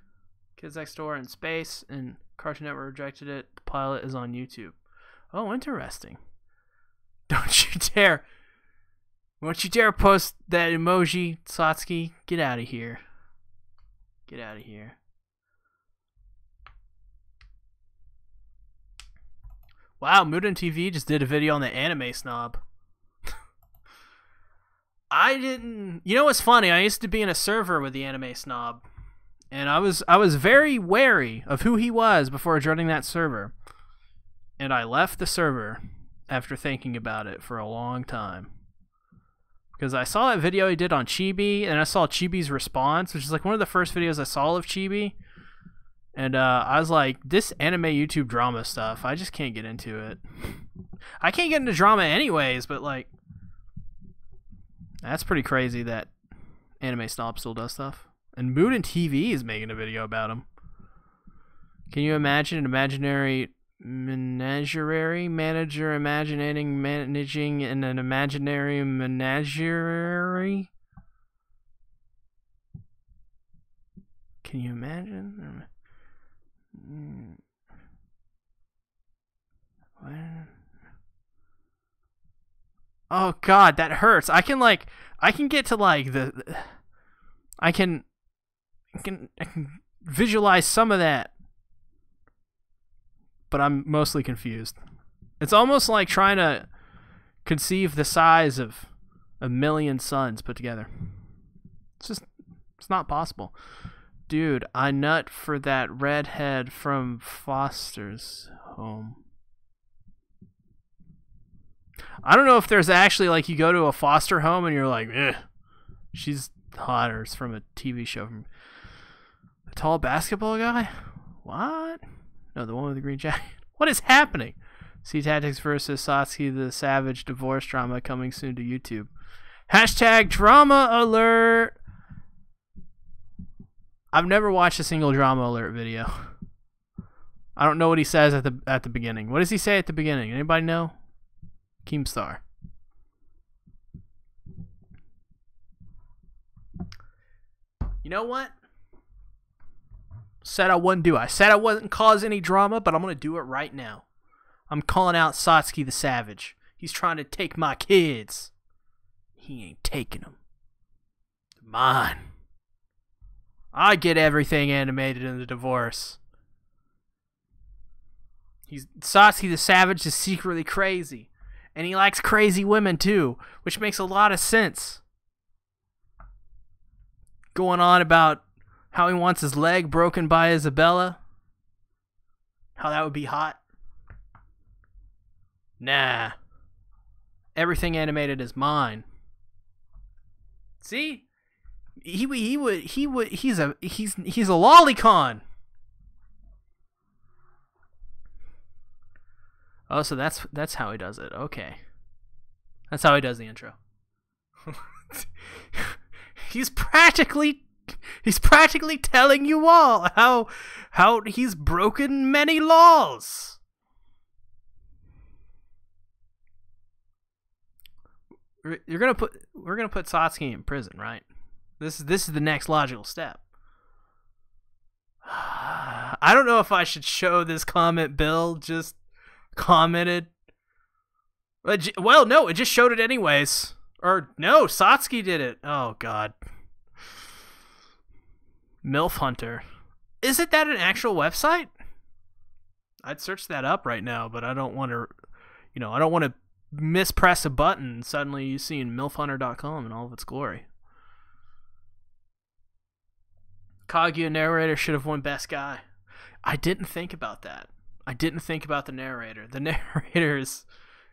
Kids Next Door in space, and Cartoon Network rejected it. The pilot is on YouTube. Oh, interesting. Don't you dare. Don't you dare post that emoji, Satsuki. Get out of here. Get out of here. Wow, Mudan TV just did a video on the Anime Snob. I didn't... You know what's funny? I used to be in a server with the Anime Snob. And I was very wary of who he was before joining that server. And I left the server after thinking about it for a long time. Because I saw that video he did on Chibi, and I saw Chibi's response, which is like one of the first videos I saw of Chibi. And I was like, this anime YouTube drama stuff, I just can't get into it. I can't get into drama anyways, but like, that's pretty crazy that Anime Snob still does stuff. And Mudan TV is making a video about him. Can you imagine an imaginary menagerie manager managing in an imaginary menagerie? Can you imagine? What? Oh god, that hurts. I can get to like I can visualize some of that, but I'm mostly confused. It's almost like trying to conceive the size of a million suns put together. It's not possible. Dude, I nut for that redhead from Foster's Home. I don't know if there's actually, like, you go to a foster home and you're like, eh, she's hot, or it's from a TV show. From the tall basketball guy? What? No, the one with the green jacket. What is happening? Sea Tactics versus Satsuki the Savage divorce drama coming soon to YouTube. Hashtag drama alert. I've never watched a single drama alert video. I don't know what he says at the beginning. What does he say at the beginning? Anybody know? Keemstar. You know what? Said I wouldn't do it. I said I wouldn't cause any drama, but I'm going to do it right now. I'm calling out Satsuki the Savage. He's trying to take my kids. He ain't taking them. They're mine. I get everything animated in the divorce. Satsuki the Savage is secretly crazy. And he likes crazy women too, which makes a lot of sense. Going on about how he wants his leg broken by Isabella. How that would be hot. Nah. Everything animated is mine. See? He's a lolicon. Oh, so that's how he does it. Okay. That's how he does the intro. He's practically telling you all how he's broken many laws. We're gonna put Satsuki in prison, right? This is the next logical step. I don't know if I should show this comment. Bill just commented. Well, no, it just showed it anyways. Or no, Satsuki did it. Oh god. MILF Hunter. Isn't that an actual website? I'd search that up right now, but I don't want to, I don't want to mispress a button and suddenly you see milfhunter.com in all of its glory. Kaguya narrator should have won best guy. I didn't think about that. I didn't think about the narrator. The narrator is,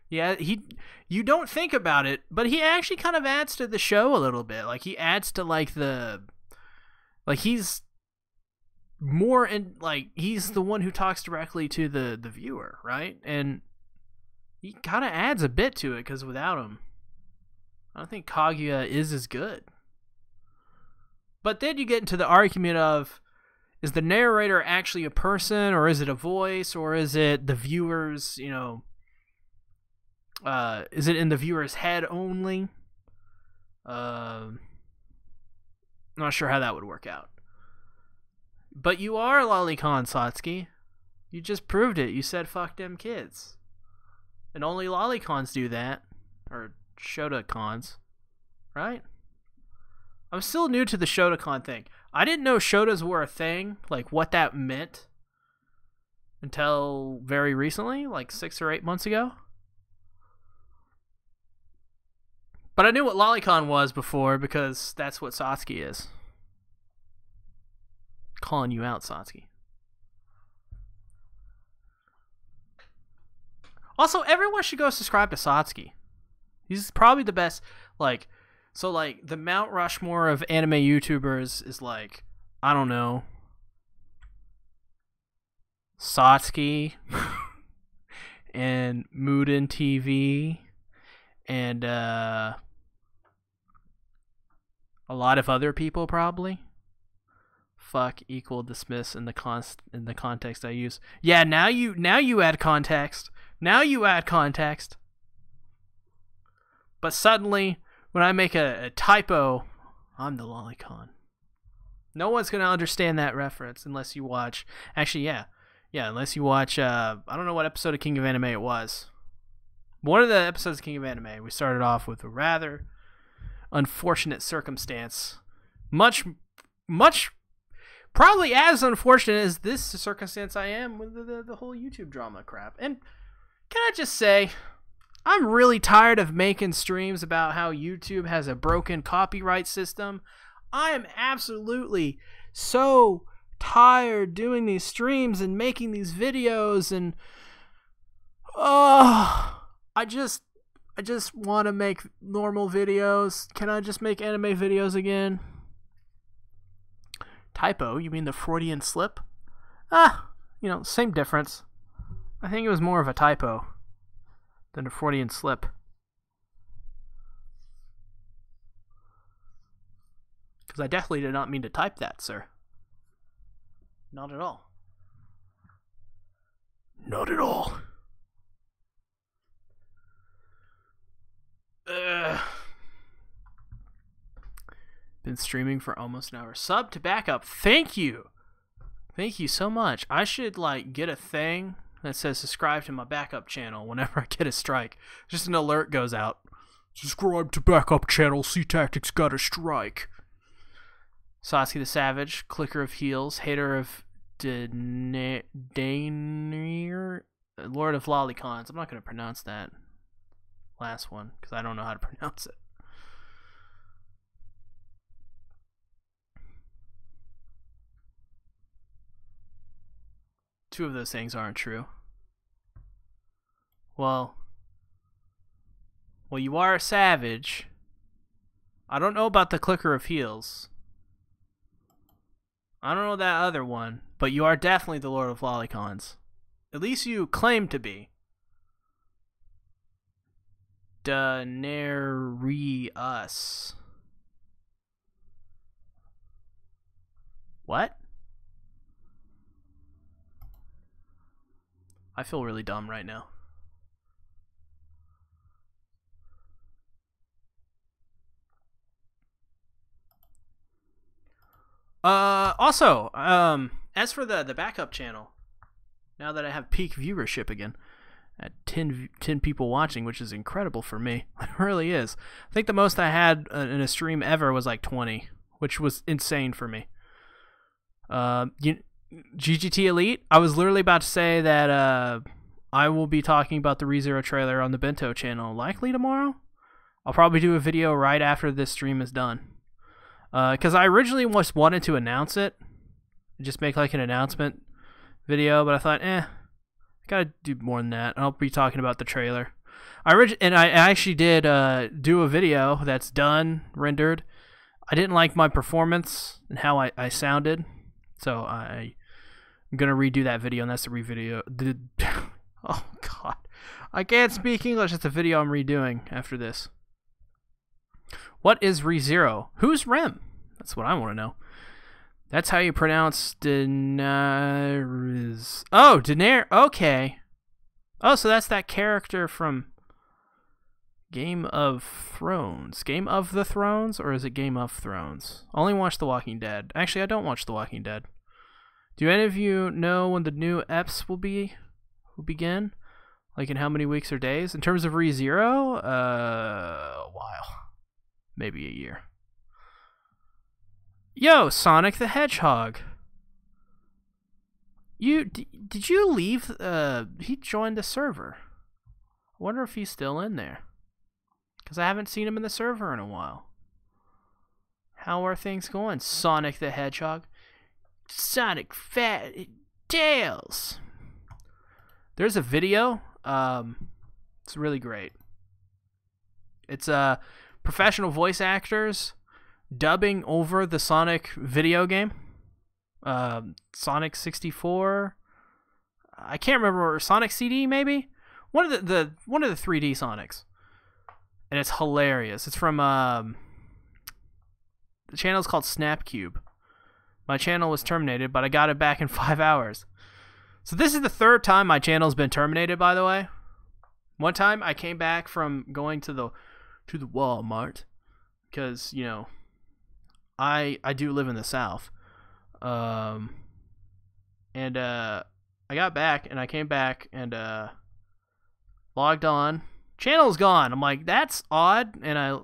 yeah, you don't think about it, but he actually kind of adds to the show a little bit. Like, he adds to, like, he's more in, like, he's the one who talks directly to the viewer, right? And he kind of adds a bit to it, because without him, I don't think Kaguya is as good. But then you get into the argument of, is the narrator actually a person, or is it a voice, or is it the viewer's, is it in the viewer's head only? Not sure how that would work out. But you are lolicon, Satsuki. You just proved it. You said fuck them kids. And only lolicons do that. Or Shotacons. Right? I'm still new to the Shotacon thing. I didn't know Shotas were a thing. Like, what that meant. Until very recently. Like 6 or 8 months ago. But I knew what lolicon was before because that's what Satsuki is. Calling you out, Satsuki. Also, everyone should go subscribe to Satsuki. He's probably the best. Like, so like the Mount Rushmore of anime YouTubers is like, I don't know, Satsuki and Muden TV and a lot of other people probably. Fuck equal dismiss in the context I use. Yeah, now you add context. Now you add context. But suddenly, when I make a typo, I'm the lolicon. No one's gonna understand that reference unless you watch. Actually, yeah, unless you watch. I don't know what episode of King of Anime it was. One of the episodes of King of Anime, we started off with a rather unfortunate circumstance. Much, probably as unfortunate as this circumstance I am with the whole YouTube drama crap. And can I just say, I'm really tired of making streams about how YouTube has a broken copyright system. I am absolutely so tired doing these streams and making these videos, and I just want to make normal videos. Can I just make anime videos again? Typo? You mean the Freudian slip? Same difference. I think it was more of a typo than a Freudian slip. Because I definitely did not mean to type that, sir. Not at all. Not at all. Been streaming for almost an hour. Sub to backup. Thank you. Thank you so much. I should get a thing that says subscribe to my backup channel whenever I get a strike. Just an alert goes out. Subscribe to backup channel. C-Tactics got a strike. Satsuki the Savage, clicker of heels, hater of Daenerys, Lord of Lolicons. I'm not going to pronounce that last one because I don't know how to pronounce it. Two of those things aren't true. Well, you are a savage. I don't know about the clicker of heels. I don't know that other one, but you are definitely the Lord of Lolicons. At least you claim to be. Daenerys. What? I feel really dumb right now. Also, as for the backup channel, now that I have peak viewership again, at 10 people watching, which is incredible for me. It really is. I think the most I had in a stream ever was like 20, which was insane for me. GGT Elite, I was literally about to say that I will be talking about the ReZero trailer on the Bento channel likely tomorrow. I'll probably do a video right after this stream is done. Because I originally just wanted to announce it, just make like an announcement video, but I thought, I gotta do more than that. I'll be talking about the trailer. I actually did do a video that's done, rendered. I didn't like my performance and how I sounded, so I'm gonna redo that video, and that's the re-video. Oh God, I can't speak English. It's a video I'm redoing after this. What is ReZero? Who's Rem? That's what I want to know. That's how you pronounce Daenerys. Oh, Daenerys. Okay. Oh, so that's that character from Game of Thrones. Game of the Thrones? Or is it Game of Thrones? I only watch The Walking Dead. Actually, I don't watch The Walking Dead. Do any of you know when the new EPs will begin? Like in how many weeks or days? In terms of ReZero, a while. Maybe a year. Yo, Sonic the Hedgehog. Did you leave? He joined the server. I wonder if he's still in there. Because I haven't seen him in the server in a while. How are things going, Sonic the Hedgehog? Sonic Fat Tails. There's a video. It's really great. It's professional voice actors dubbing over the Sonic video game. Sonic 64. I can't remember. Sonic CD maybe. One of the 3D Sonics. And it's hilarious. It's from the channel's called Snapcube. My channel was terminated, but I got it back in 5 hours. So this is the third time my channel's been terminated, by the way. One time I came back from going to the Walmart because, you know, I do live in the South. I got back and I came back and logged on. Channel's gone. I'm like, that's odd. And I,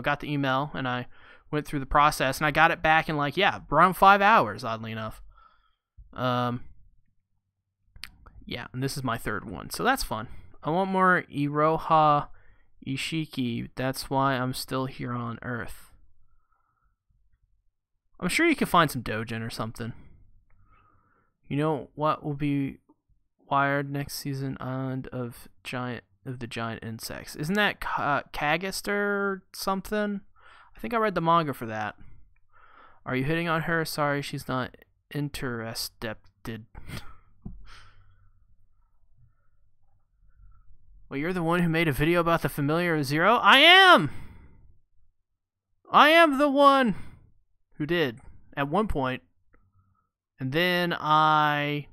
got the email and I went through the process and I got it back in like, around 5 hours, oddly enough. Yeah, and this is my third one, so that's fun. I want more Iroha Ishiki. That's why I'm still here on Earth. I'm sure you can find some Dojin or something. You know what will be wired next season? Island of the giant insects. Isn't that Kagista or something? I think I read the manga for that. Are you hitting on her? Sorry, she's not interested. Well, you're the one who made a video about the familiar Zero? I am! I am the one who did at one point. And then did I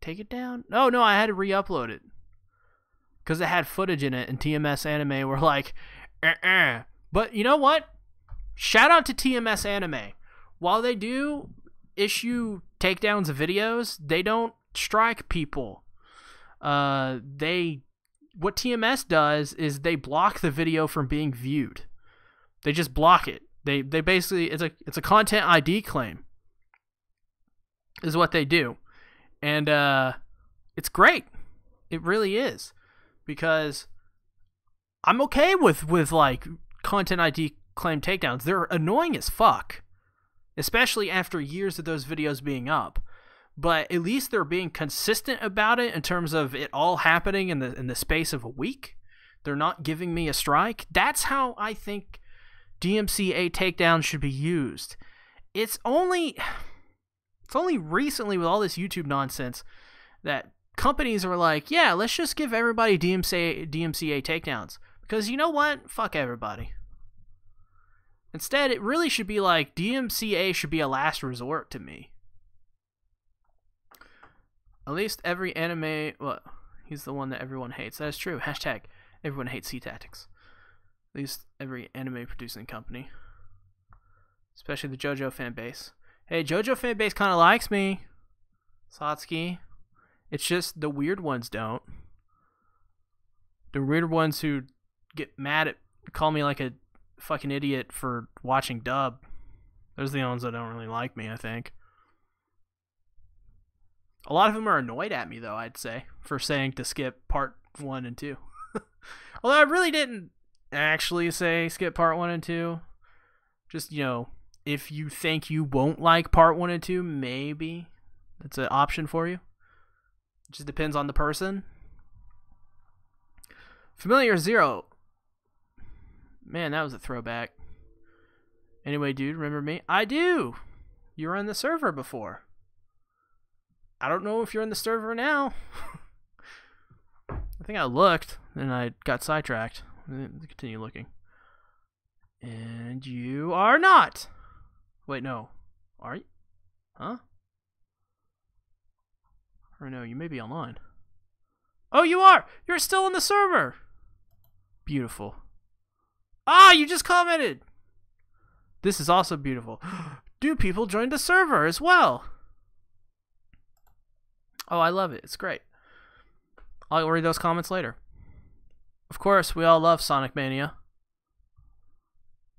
take it down? No, I had to re-upload it. Because it had footage in it, and TMS Anime were like, But you know what? Shout out to TMS Anime. While they do issue takedowns of videos, they don't strike people. What TMS does is they block the video from being viewed. They just block it. They basically, it's a content ID claim is what they do. And it's great. It really is. Because I'm okay with like content ID claim takedowns. They're annoying as fuck. Especially after years of those videos being up. But at least they're being consistent about it in terms of it all happening in the space of a week. They're not giving me a strike. That's how I think DMCA takedowns should be used. It's only recently with all this YouTube nonsense that companies are like, yeah, let's just give everybody DMCA takedowns. Because you know what? Fuck everybody. Instead, it really should be like DMCA should be a last resort to me. At least every anime, well, he's the one that everyone hates. That is true. Hashtag everyone hates C-Tactics. At least every anime producing company. Especially the JoJo fan base. Hey, JoJo fan base kind of likes me. Satsuki. It's just the weird ones don't. The weird ones who get mad at, call me like a fucking idiot for watching dub. Those are the ones that don't really like me, I think. A lot of them are annoyed at me, though, I'd say, for saying to skip part 1 and 2. Although I really didn't actually say skip part 1 and 2. Just, if you think you won't like part 1 and 2, maybe that's an option for you. It just depends on the person. Familiar Zero. Man, that was a throwback. Anyway, dude, remember me? I do! You were on the server before. I don't know if you're in the server now. I think I looked, and I got sidetracked. Continue looking. And you are not! Wait, no. Are you? Huh? Or no, you may be online. Oh, you are! You're still in the server! Beautiful. Ah, you just commented! This is also beautiful. New people joined the server as well. Oh, I love it. It's great. I'll read those comments later. Of course, we all love Sonic Mania.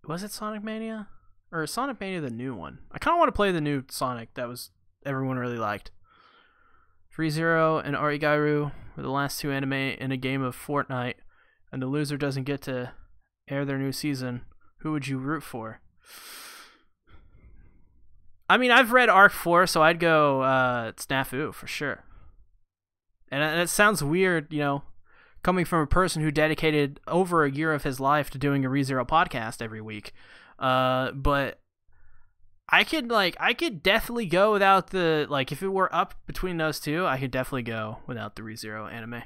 Was it Sonic Mania? Or is Sonic Mania the new one? I kind of want to play the new Sonic that was everyone really liked. FreeZero and Origairu were the last two anime in a game of Fortnite, and the loser doesn't get to air their new season. Who would you root for? I mean, I've read Arc 4, so I'd go Snafu for sure. And it sounds weird, you know, coming from a person who dedicated over a year of his life to doing a ReZero podcast every week. But I could definitely go without the, like, if it were up between those two, I could definitely go without the ReZero anime.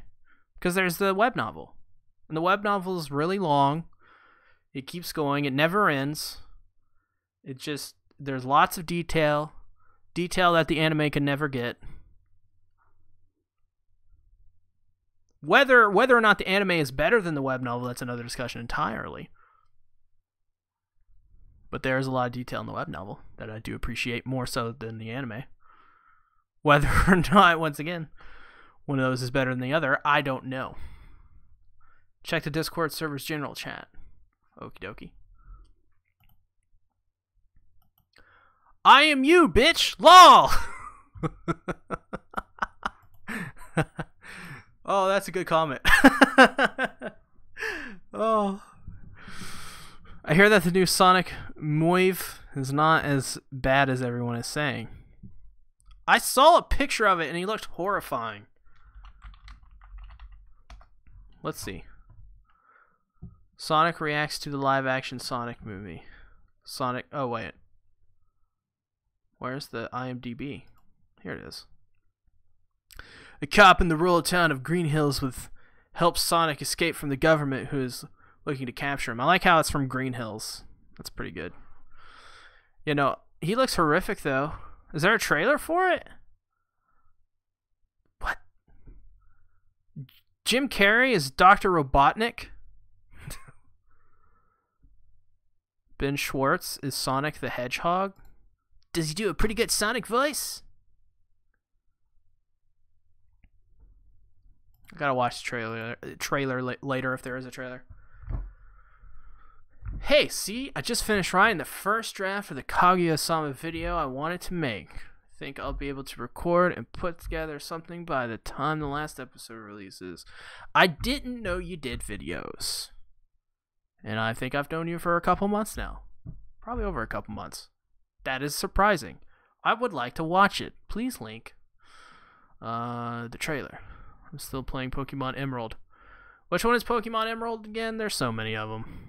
Because there's the web novel. And the web novel is really long. It keeps going. It never ends. It just, there's lots of detail that the anime can never get. Whether or not the anime is better than the web novel, that's another discussion entirely. But there's a lot of detail in the web novel that I do appreciate more so than the anime. Whether or not, once again, one of those is better than the other, I don't know. Check the Discord server's general chat. Okie dokie. I am you, bitch! LOL! Oh, that's a good comment. Oh. I hear that the new Sonic Moive is not as bad as everyone is saying. I saw a picture of it and he looked horrifying. Let's see. Sonic reacts to the live-action Sonic movie. Sonic... Oh, wait. Where's the IMDb? Here it is. A cop in the rural town of Green Hills helps Sonic escape from the government who is looking to capture him. I like how it's from Green Hills. That's pretty good. You know, he looks horrific, though. Is there a trailer for it? What? Jim Carrey is Dr. Robotnik? Ben Schwartz is Sonic the Hedgehog? Does he do a pretty good Sonic voice? I gotta watch the trailer later if there is a trailer. Hey, see, I just finished writing the first draft for the Kaguya-sama video I wanted to make. I think I'll be able to record and put together something by the time the last episode releases. I didn't know you did videos. And I think I've known you for a couple months now. Probably over a couple months. That is surprising. I would like to watch it. Please link the trailer. I'm still playing Pokemon Emerald. Which one is Pokemon Emerald again? There's so many of them.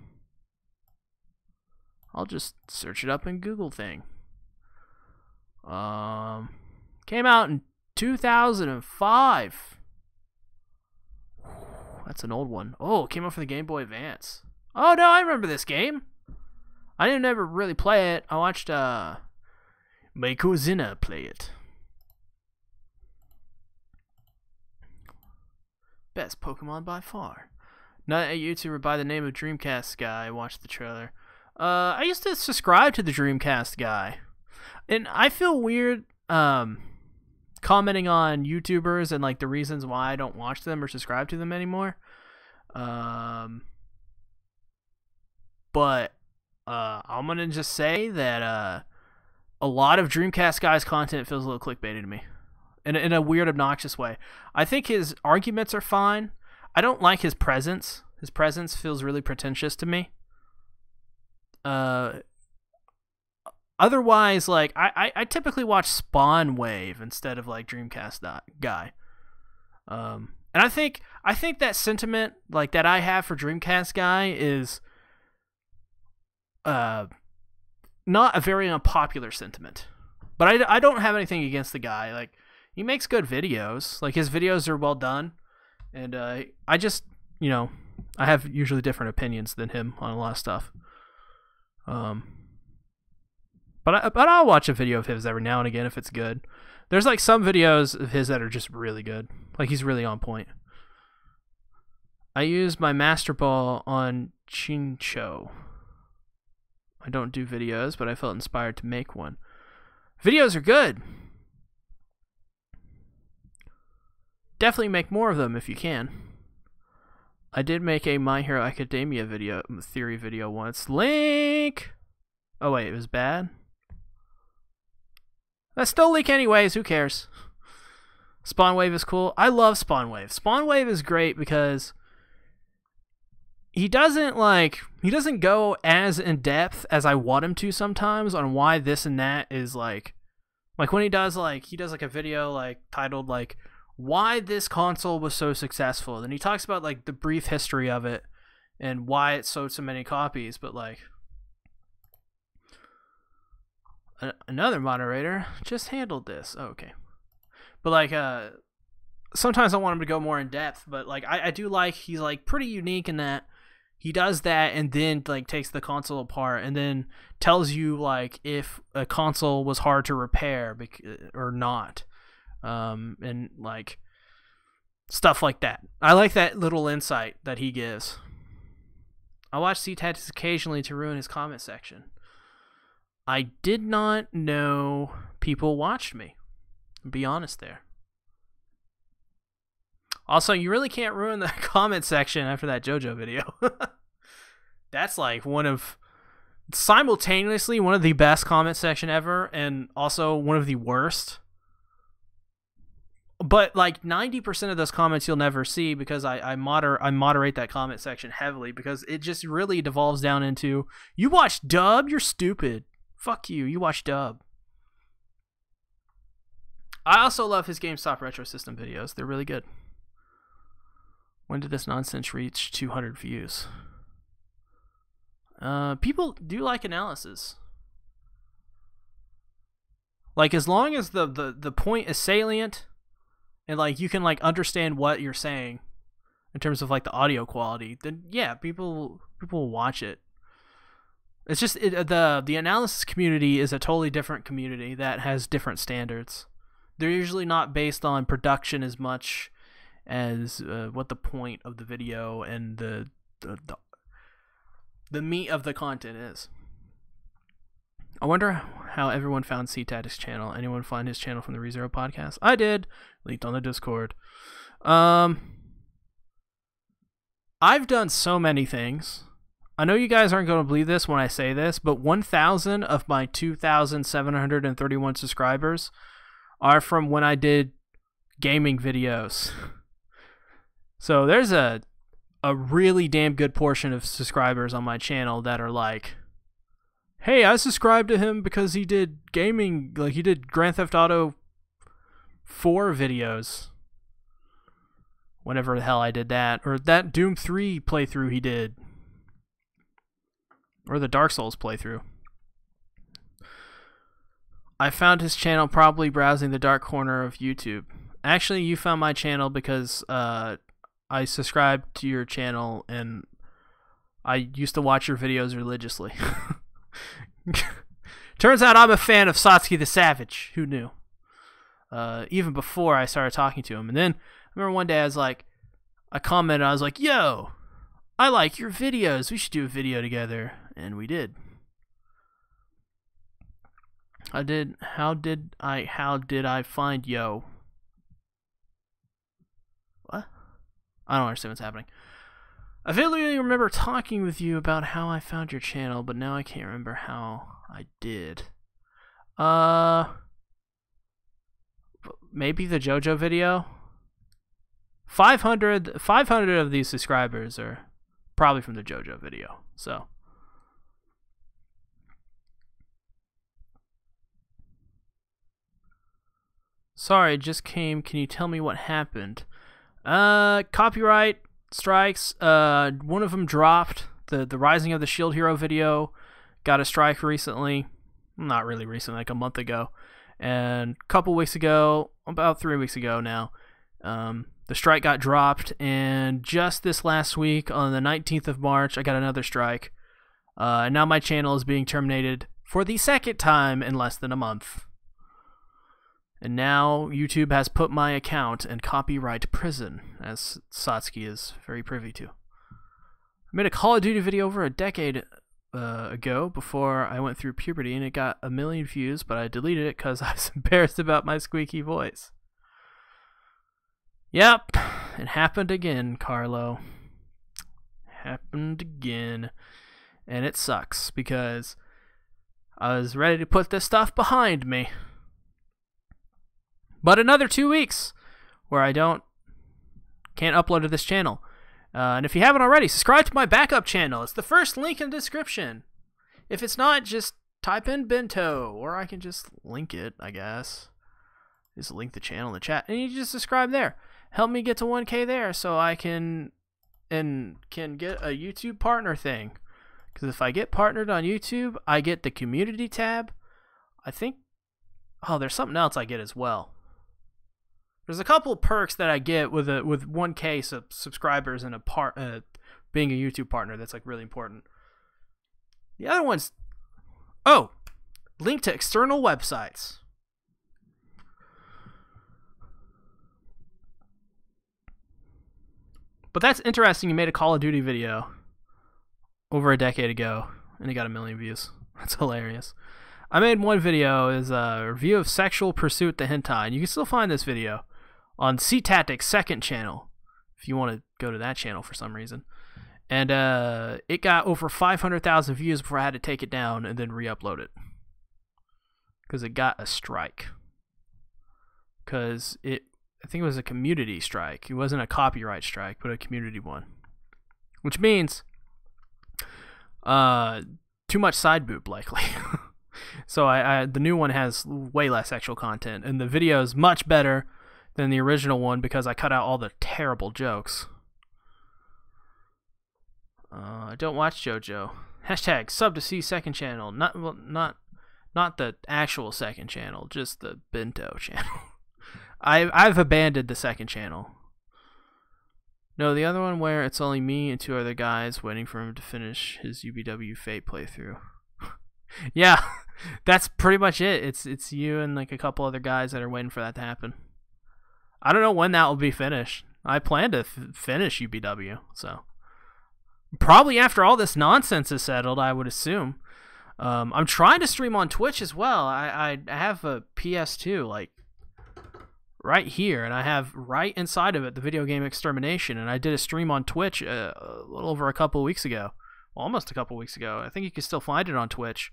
I'll just search it up in Google thing. Came out in 2005. That's an old one. Oh, it came out for the Game Boy Advance. Oh no, I remember this game. I didn't ever really play it. I watched my cousin play it. Best Pokemon by far. Not a YouTuber by the name of Dreamcast Guy. Watched the trailer. I used to subscribe to the Dreamcast Guy, and I feel weird commenting on YouTubers and like the reasons why I don't watch them or subscribe to them anymore. But I'm gonna just say that a lot of Dreamcast Guy's content feels a little clickbaity to me, in a weird, obnoxious way. I think his arguments are fine. I don't like his presence. His presence feels really pretentious to me. Otherwise, like I typically watch Spawn Wave instead of like Dreamcast Guy. And I think that sentiment like that I have for Dreamcast Guy is not a very unpopular sentiment. But I don't have anything against the guy. Like, he makes good videos. Like, his videos are well done. And I just, you know, I have usually different opinions than him on a lot of stuff. But I'll watch a video of his every now and again if it's good. There's like some videos of his that are just really good. Like, he's really on point. I used my Master Ball on Chincho. I don't do videos, but I felt inspired to make one. Videos are good. Definitely make more of them if you can. I did make a My Hero Academia theory video once. Link! Oh wait, it was bad? That's still leak anyways, who cares? Spawn Wave is cool. I love Spawn Wave. Spawn Wave is great because he doesn't go as in depth as I want him to sometimes on why this and that is like when he does a video titled why this console was so successful. Then he talks about the brief history of it and why it sold so many copies, but another moderator just handled this. Oh, okay. But sometimes I want him to go more in depth, but I do he's pretty unique in that he does that and then takes the console apart and then tells you if a console was hard to repair or not. And stuff like that. I like that little insight that he gives. I watch C-Tactics occasionally to ruin his comment section. I did not know people watched me. Be honest there. Also, you really can't ruin the comment section after that JoJo video. That's simultaneously one of the best comment section ever and also one of the worst. But 90% of those comments you'll never see because I moderate that comment section heavily because it just really devolves down into, you watch dub, you're stupid. Fuck you, you watch dub. I also love his GameStop Retro System videos. They're really good. When did this nonsense reach 200 views? People do like analysis. As long as the point is salient and you can understand what you're saying in terms of the audio quality, then yeah, people will watch it. It's just the analysis community is a totally different community that has different standards. They're usually not based on production as much as what the point of the video and the meat of the content is. I wonder how everyone found C-Tactics' channel. Anyone find his channel from the ReZero podcast? I did. Linked on the Discord. I've done so many things. I know you guys aren't going to believe this when I say this, but 1,000 of my 2,731 subscribers are from when I did gaming videos. So there's a really damn good portion of subscribers on my channel that are hey, I subscribed to him because he did gaming, he did Grand Theft Auto 4 videos. Whenever the hell I did that. Or that Doom 3 playthrough he did. Or the Dark Souls playthrough. I found his channel probably browsing the dark corner of YouTube. Actually, you found my channel because I subscribed to your channel and I used to watch your videos religiously. Turns out I'm a fan of Satsuki the Savage. Who knew? Even before I started talking to him. And then I remember one day I commented, I was like, yo, I like your videos. We should do a video together. And we did. How did I find yo? What? I don't understand what's happening. I vividly remember talking with you about how I found your channel, but now I can't remember how I did. Maybe the JoJo video? 500 of these subscribers are probably from the JoJo video, so. Sorry, it just came. Can you tell me what happened? Copyright strikes. One of them dropped. The Rising of the Shield Hero video got a strike recently. Not really recently, like a month ago. And a couple weeks ago, about 3 weeks ago now, the strike got dropped. And just this last week, on the 19th of March, I got another strike. And now my channel is being terminated for the second time in less than a month. And now YouTube has put my account in copyright prison, as Satsuki is very privy to. I made a Call of Duty video over a decade ago before I went through puberty, and it got 1 million views, but I deleted it because I was embarrassed about my squeaky voice. Yep, it happened again, Carlo. Happened again. And it sucks because I was ready to put this stuff behind me. But another 2 weeks where I can't upload to this channel. And if you haven't already, subscribe to my backup channel. It's the first link in the description. If it's not, just type in Bento, or I can just link it, I guess. Just link the channel in the chat, and you just subscribe there. Help me get to 1K there so I can get a YouTube partner thing. Because if I get partnered on YouTube, I get the community tab. I think, oh, there's something else I get as well. There's a couple of perks that I get with 1K subscribers and being a YouTube partner. That's like really important. The other one's, oh, link to external websites. But that's interesting. You made a Call of Duty video over a decade ago, and it got 1 million views. That's hilarious. I made one video is a review of Sexual Pursuit the Hentai, and you can still find this video on C-Tactic's second channel, if you want to go to that channel for some reason. And it got over 500,000 views before I had to take it down and then re-upload it. Because it got a strike. Because I think it was a community strike. It wasn't a copyright strike, but a community one. Which means too much side boob, likely. So the new one has way less sexual content, and the video is much better than the original one because I cut out all the terrible jokes. I don't watch JoJo. Hashtag sub to see second channel. Not the actual second channel, just the Bento channel. I've abandoned the second channel. No, the other one where it's only me and 2 other guys waiting for him to finish his UBW Fate playthrough. Yeah, that's pretty much it. It's you and like a couple other guys that are waiting for that to happen. I don't know when that will be finished. I plan to finish UBW, so probably after all this nonsense is settled, I would assume. I'm trying to stream on Twitch as well. I have a PS2 like right here, and I have right inside of it the video game Extermination, and I did a stream on Twitch a little over a couple of weeks ago. Well, almost a couple of weeks ago. I think you can still find it on Twitch,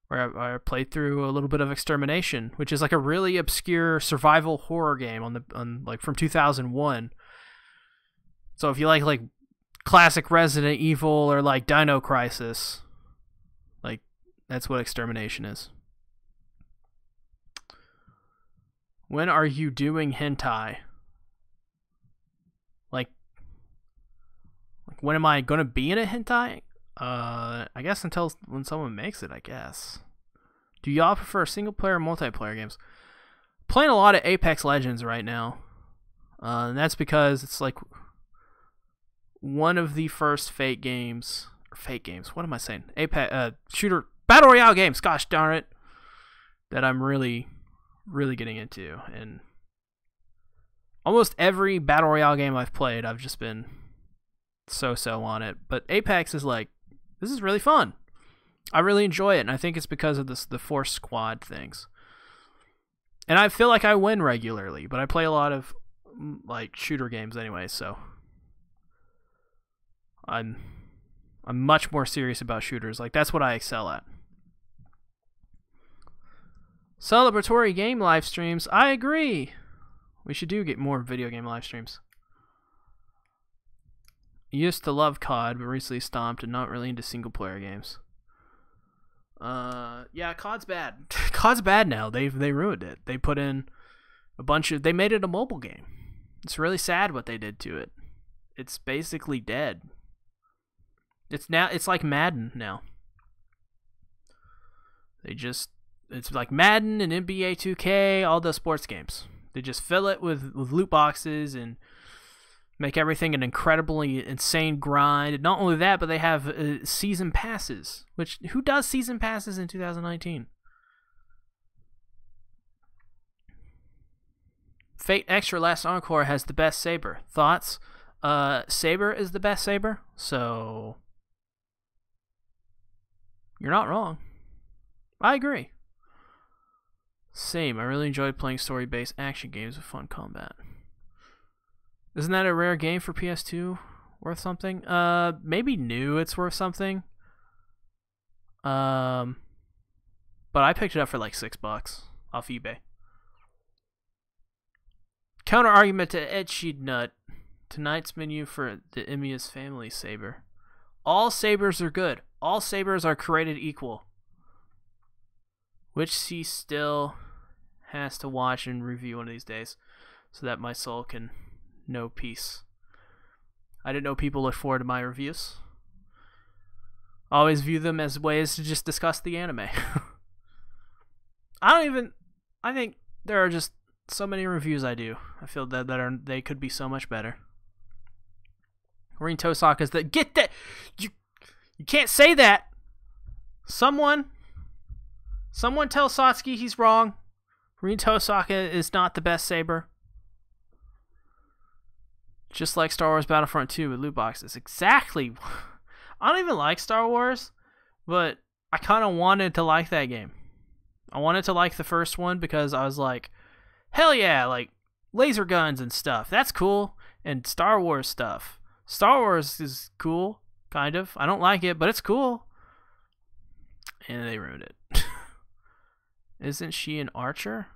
where I played through a little bit of Extermination, which is like a really obscure survival horror game on like from 2001. So if you like classic Resident Evil or like Dino Crisis, like that's what Extermination is. When are you doing hentai? Like when am I gonna be in a hentai? I guess until when someone makes it, I guess. Do y'all prefer single player or multiplayer games? Playing a lot of Apex Legends right now. And that's because it's like one of the first Fate games. Or Fate games, what am I saying? Apex shooter Battle Royale games, gosh darn it. That I'm really getting into. And almost every Battle Royale game I've played, I've just been so on it. But Apex is like, this is really fun. I really enjoy it, and I think it's because of the Force Squad things. And I feel like I win regularly, but I play a lot of like shooter games anyway, so I'm much more serious about shooters. Like that's what I excel at. Celebratory game live streams. I agree. We should get more video game live streams. Used to love COD, but recently stopped and not really into single player games. Yeah, COD's bad. COD's bad now. They ruined it. They put in they made it a mobile game. It's really sad what they did to it. It's basically dead. It's like Madden now. It's like Madden and NBA 2K, all those sports games. They just fill it with loot boxes and make everything an incredibly insane grind. Not only that, but they have season passes. Which, who does season passes in 2019? Fate Extra Last Encore has the best saber. Thoughts? Saber is the best saber. So You're not wrong. I agree. Same. I really enjoyed playing story-based action games with fun combat. Isn't that a rare game for PS2? Worth something? Maybe new. It's worth something. But I picked it up for like $6 off eBay. Counter argument to Ed Nut. Tonight's menu for the Emmius family saber. All sabers are good. All sabers are created equal. Which C still has to watch and review one of these days, so that my soul can know peace. I didn't know people look forward to my reviews. Always view them as ways to just discuss the anime. I think there are just so many reviews I do. I feel that they could be so much better. Rin Tosaka's the get that you can't say that. Someone tell Satsuki he's wrong. Rin Tosaka is not the best saber. Just like Star Wars Battlefront 2 with loot boxes. Exactly. I don't even like Star Wars, but I kind of wanted to like that game. I wanted to like the first one because I was like, hell yeah, like laser guns and stuff. That's cool. And Star Wars stuff. Star Wars is cool, kind of. I don't like it, but it's cool. And they ruined it. Isn't she an archer?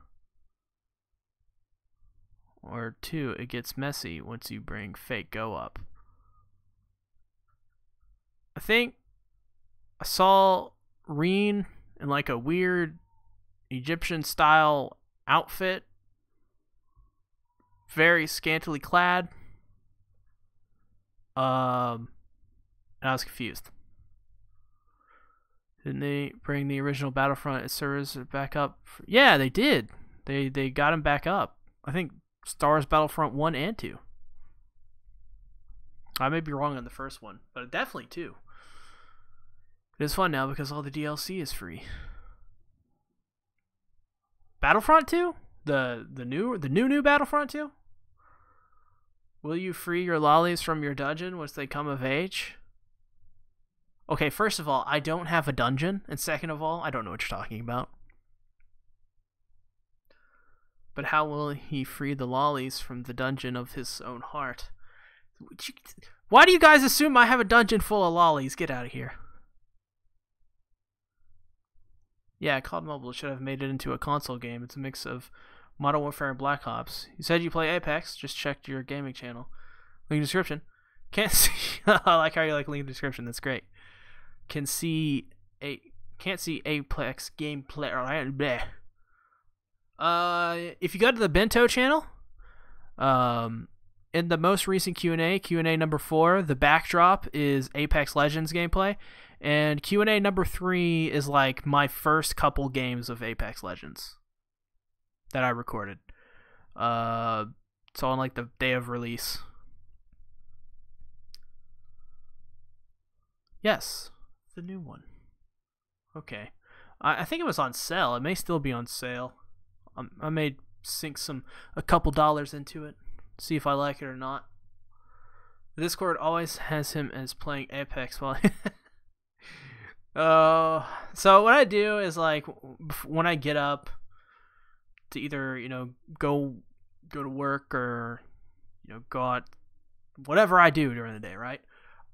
Or 2, it gets messy once you bring fake Go up. I think I saw Reen in like a weird Egyptian style outfit. Very scantily clad. And I was confused. Didn't they bring the original Battlefront servers back up? Yeah, they did. They got them back up. I think Star Wars Battlefront 1 and 2. I may be wrong on the first one, but definitely 2. It is fun now because all the DLC is free. Battlefront 2? The new Battlefront 2? Will you free your lollies from your dungeon once they come of age? Okay, first of all, I don't have a dungeon, and second of all, I don't know what you're talking about. But how will he free the lollies from the dungeon of his own heart? Why do you guys assume I have a dungeon full of lollies? Get out of here. Yeah, COD Mobile should have made it into a console game. It's a mix of Modern Warfare and Black Ops. You said you play Apex. Just checked your gaming channel. Link in the description. Can't see. I like how you like link in the description. That's great. Can't see Apex gameplay. If you go to the Bento channel, in the most recent Q&A number 4, the backdrop is Apex Legends gameplay, and Q&A number 3 is like my first couple games of Apex Legends that I recorded. It's on like the day of release. Yes, the new one. Okay, I think it was on sale. It may still be on sale. I may sink a couple dollars into it, see if I like it or not. The Discord always has him as playing Apex while. So what I do is like when I get up to either go to work or go out, whatever I do during the day, right?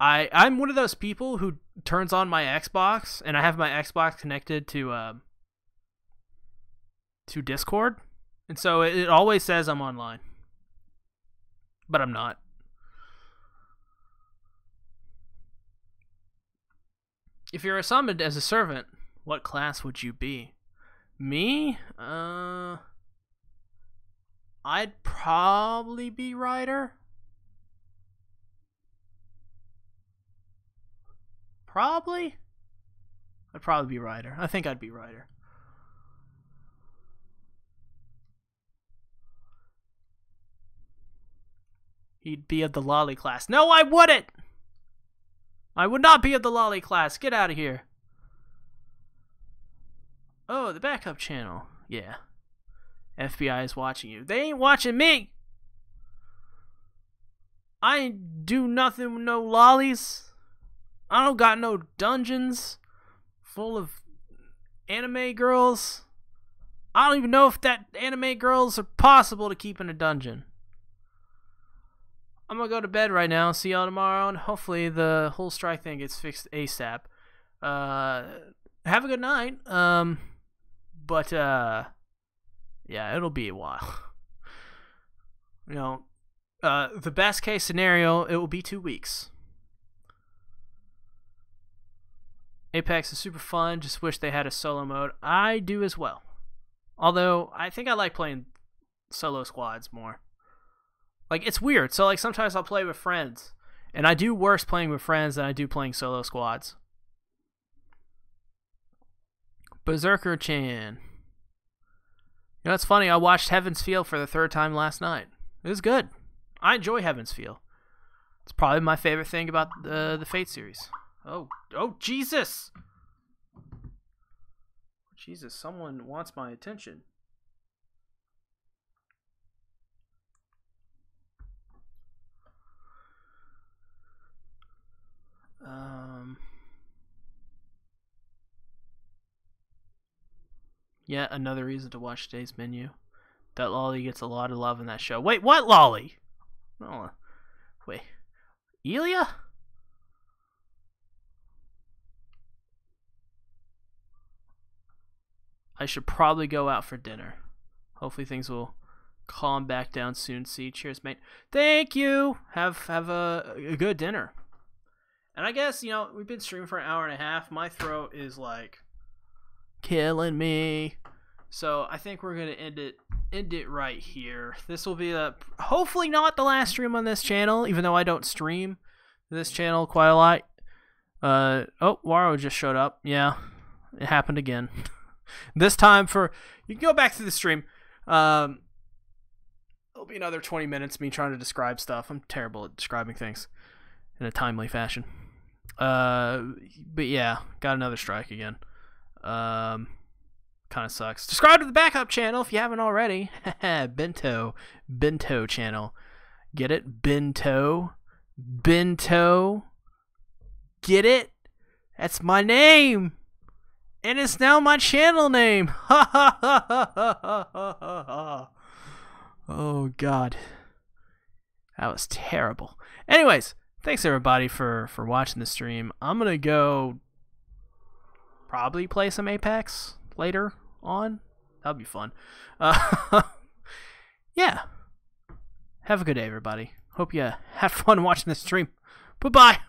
I'm one of those people who turns on my Xbox, and I have my Xbox connected to Discord, and so it always says I'm online, but I'm not. If you're summoned as a servant, what class would you be? Me? I'd probably be Rider. Probably? I'd probably be Rider. I think I'd be Rider. He'd be of the lolly class. No, I wouldn't! I would not be of the lolly class. Get out of here. Oh, the backup channel. Yeah. FBI is watching you. They ain't watching me! I ain't do nothing with no lollies. I don't got no dungeons. full of anime girls. I don't even know if that anime girls are possible to keep in a dungeon. I'm gonna go to bed right now. See y'all tomorrow, and hopefully the whole strike thing gets fixed ASAP. Have a good night. But yeah, it'll be a while. You know, the best case scenario, it will be 2 weeks. Apex is super fun. Just wish they had a solo mode. I do as well. Although I think I like playing solo squads more. Like, it's weird. So like sometimes I'll play with friends, and I do worse playing with friends than I do playing solo squads. Berserker Chan. You know, it's funny. I watched Heaven's Feel for the 3rd time last night. It was good. I enjoy Heaven's Feel. It's probably my favorite thing about the Fate series. Oh, Jesus! Jesus, someone wants my attention. Yeah, another reason to watch today's menu. That lolly gets a lot of love in that show. Wait, what lolly? Oh, wait. Elia? I should probably go out for dinner. Hopefully things will calm back down soon. See, cheers, mate. Thank you. Have a good dinner. And I guess, you know, we've been streaming for an hour and a half. My throat is like killing me. So I think we're gonna end it right here. This will be hopefully not the last stream on this channel, even though I don't stream this channel quite a lot. Oh, Waro just showed up. Yeah, it happened again. This time you can go back to the stream. It'll be another 20 minutes me trying to describe stuff. I'm terrible at describing things in a timely fashion. But yeah, got another strike again. Kind of sucks. Subscribe to the backup channel if you haven't already. Bento channel. Get it? Bento. Get it? That's my name. And it's now my channel name. Oh, God. That was terrible. Anyways, thanks, everybody, for watching the stream. I'm going to go probably play some Apex later on. That'll be fun. Yeah. Have a good day, everybody. Hope you had fun watching the stream. Bye-bye.